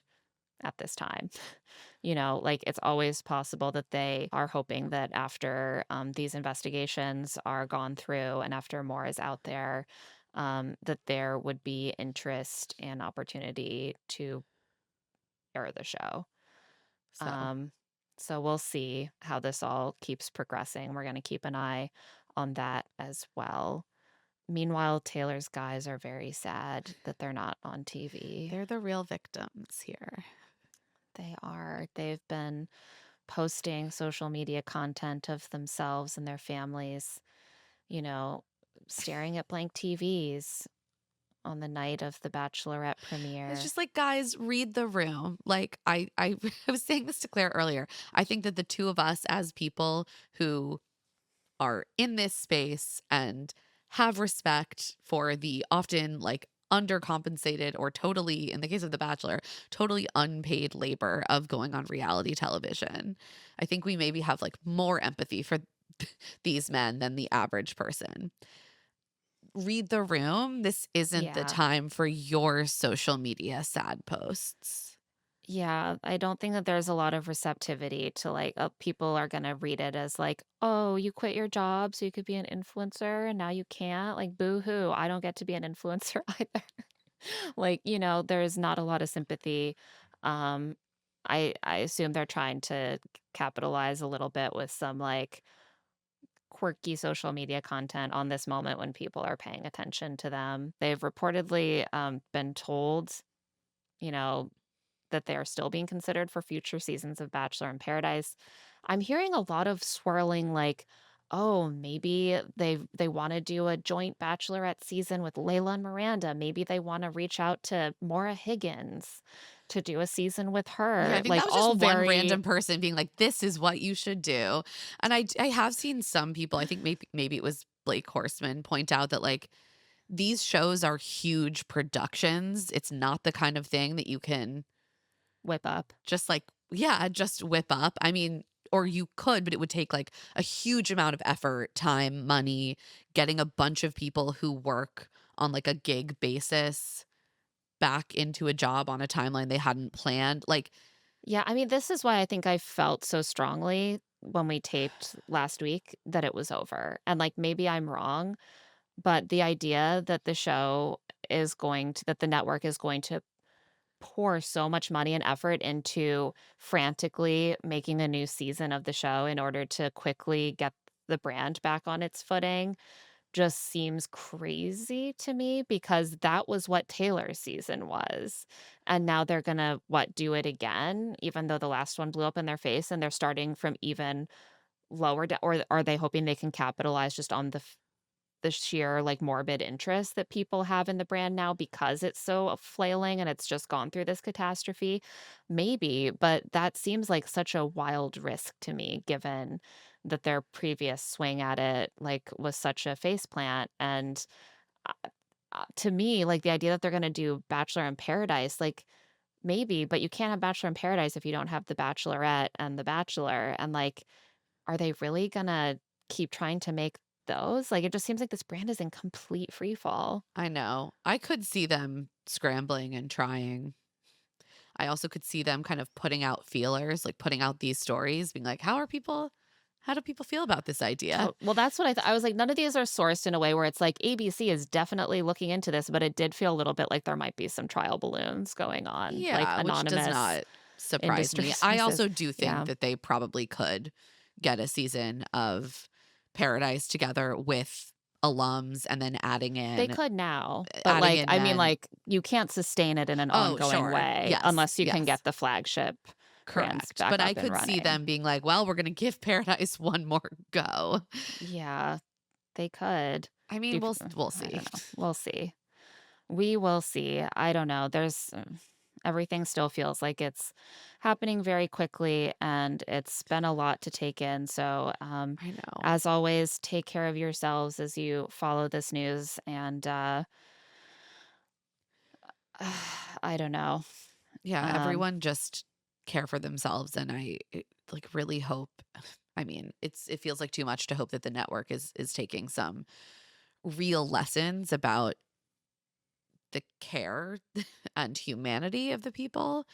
at this time. Like it's always possible that they are hoping that after these investigations are gone through and after more is out there, that there would be interest and opportunity to air the show. So, Um, so we'll see how this all keeps progressing. We're going to keep an eye on that as well. Meanwhile, Taylor's guys are very sad that they're not on TV. they're the real victims here. They are. They've been posting social media content of themselves and their families, you know, staring at blank TVs on the night of the Bachelorette It's premiere. just like, guys, read the room. Like I I was saying this to Claire earlier. I think that the two of us as people who are in this space and have respect for the often like undercompensated or totally, in the case of The Bachelor, totally unpaid labor of going on reality television. I think we maybe have like more empathy for these men than the average person. Read the room. This isn't the Yeah. time for your social media sad posts. Yeah, I don't think that there's a lot of receptivity to like, people are going to read it as like, oh, you quit your job so you could be an influencer and now you can't. Like, boo hoo, I don't get to be an influencer either. Like, there's not a lot of sympathy. Um, I assume they're trying to capitalize a little bit with some like quirky social media content on this moment when people are paying attention to them. They've reportedly been told, you know, that they are still being considered for future seasons of Bachelor in Paradise. I'm hearing a lot of swirling like, oh, maybe they want to do a joint Bachelorette season with Layla and Miranda. Maybe they want to reach out to Maura Higgins to do a season with Yeah, her. I think Like that was just all one very random person being like, "This is what you should do." And I have seen some people, I think maybe it was Blake Horseman, point out that like these shows are huge productions. It's not the kind of thing that you can whip up. just like, yeah, just whip up. I mean, or you could, but it would take like a huge amount of effort, time, money, getting a bunch of people who work on like a gig basis back into a job on a timeline they hadn't planned. Like, Yeah, I mean, this is why I think I felt so strongly when we taped last week that it was over. And like maybe I'm wrong, but the idea that that the network is going to pour so much money and effort into frantically making a new season of the show in order to quickly get the brand back on its footing just seems crazy to me because that was what Taylor's season was. And now they're gonna do it again, even though the last one blew up in their face and they're starting from even lower or are they hoping they can capitalize just on the sheer like morbid interest that people have in the brand now because it's so flailing and it's just gone through this catastrophe. Maybe, but that seems like such a wild risk to me given that their previous swing at it like was such a faceplant. And to me, like the idea that they're going to do Bachelor in Paradise, like maybe, but you can't have Bachelor in Paradise if you don't have the Bachelorette and the Bachelor. And like, are they really gonna keep trying to make those? Like, it just seems like this brand is in complete free fall. I know. I could see them scrambling and trying. I also could see them kind of putting out feelers, like putting out these stories, being like, how do people feel about this idea? Oh, well, that's what I thought. I was like, none of these are sourced in a way where it's like ABC is definitely looking into this, but it did feel a little bit like there might be some trial balloons going on, like Yeah, which does anonymous not surprise industry me. I sources. also do think Yeah, that they probably could get a season of Paradise together with alums and then they could now, but adding like, in I mean, men. like, you can't sustain it in an Oh, ongoing sure. way Yes. unless you can Yes. get the flagship brands Correct. back But up I and could see running. them being like, well, we're going to give Paradise one more go. Yeah, they could. I Do mean, p we'll I see. don't know. We'll see. We will see. I don't know. Everything still feels like it's happening very quickly, and it's been a lot to take in. So, I know. as always, take care of yourselves as you follow this news. And I don't know. Yeah, Um, everyone just care for themselves, and like really hope. I mean, it feels like too much to hope that the network is taking some real lessons about the care and humanity of the people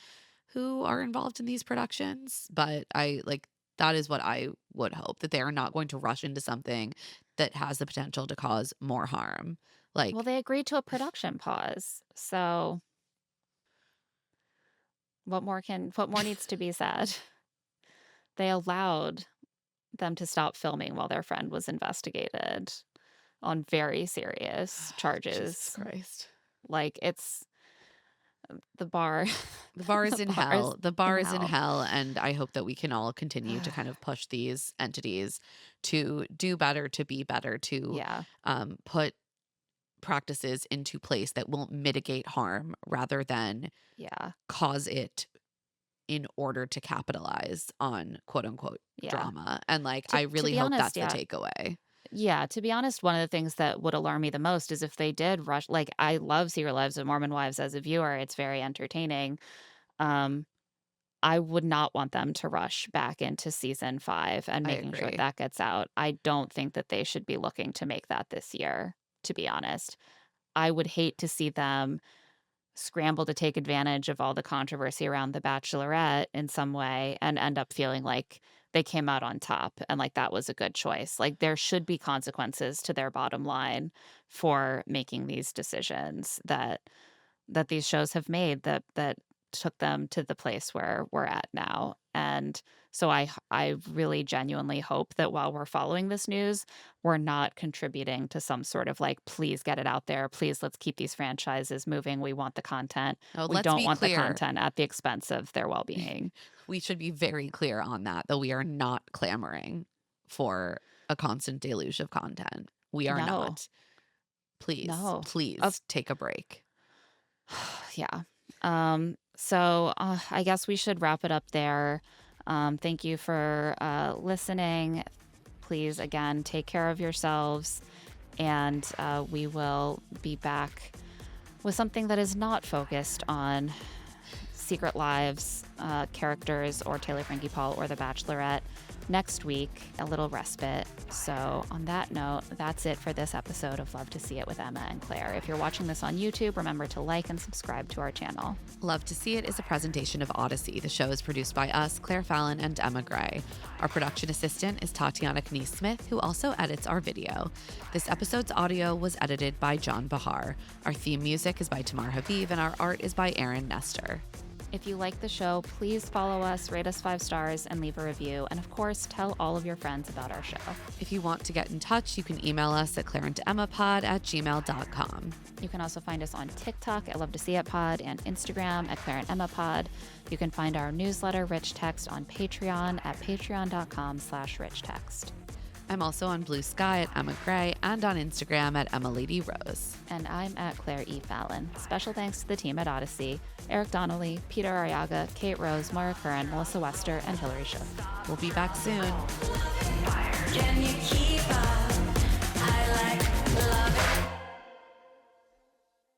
who are involved in these productions. But I like that is what I would hope, that they are not going to rush into something that has the potential to cause more harm. well, Like, they agreed to a production pause. So, what more needs to be said? They allowed them to stop filming while their friend was investigated on very serious Jesus charges. Christ. Like, it's the bar The bar is the in bar is hell. The in bar is in hell. hell. And I hope that we can all continue to kind of push these entities to do better, to be better, to Yeah, put practices into place that will mitigate harm rather than yeah, cause it in order to capitalize on quote unquote yeah. drama. And like, To I to really be hope honest, that's the yeah. takeaway. Yeah, to be honest, one of the things that would alarm me the most is if they did rush like, I love Secret Lives of Mormon Wives as a viewer, it's very entertaining. Um, I would not want them to rush back into season 5 and I making sure agree. that gets out. I don't think that they should be looking to make that this year, to be honest. I would hate to see them scramble to take advantage of all the controversy around The Bachelorette in some way and end up feeling like they came out on top and like that was a good choice. Like there should be consequences to their bottom line for making these decisions that these shows have made that took them to the place where we're at now. And so I really genuinely hope that while we're following this news, we're not contributing to some sort of like, please get it out there. Please let's keep these franchises moving. We want the content. Oh, We let's don't be want the clear. content at the expense of their well-being. We should be very clear on that, though we are not clamoring for a constant deluge of content. We are No, not. Please, no. Of please take a break. yeah. So I guess we should wrap it up there. Thank you for listening. Please, again, take care of yourselves, and we will be back with something that is not focused on Secret Lives characters or Taylor Frankie Paul or The Bachelorette next week, a little respite. So, on that note, that's it for this episode of Love to See It with Emma and Claire. If you're watching this on YouTube, remember to like and subscribe to our channel. Love to See It is a presentation of Odyssey. The show is produced by us, Claire Fallon and Emma Gray. Our production assistant is Tatiana Knies-Smith, who also edits our video. This episode's audio was edited by John Bahar. Our theme music is by Tamar Habib, and our art is by Aaron Nestor. If you like the show, please follow us, rate us 5 stars, and leave a review. And of course, tell all of your friends about our show. If you want to get in touch, you can email us at claireandemmapod@gmail.com. You can also find us on TikTok at Love to See It Pod and Instagram at Claire and Emma Pod. You can find our newsletter, Rich Text, on Patreon at patreon.com/richtext. I'm also on Blue Sky at Emma Gray and on Instagram at Emma Lady Rose. And I'm at Claire E. Fallon. Special thanks to the team at Odyssey: Eric Donnelly, Peter Arriaga, Kate Rose, Maura Curran, Melissa Wester, and Hillary Schiff. We'll be back soon. Can you keep up?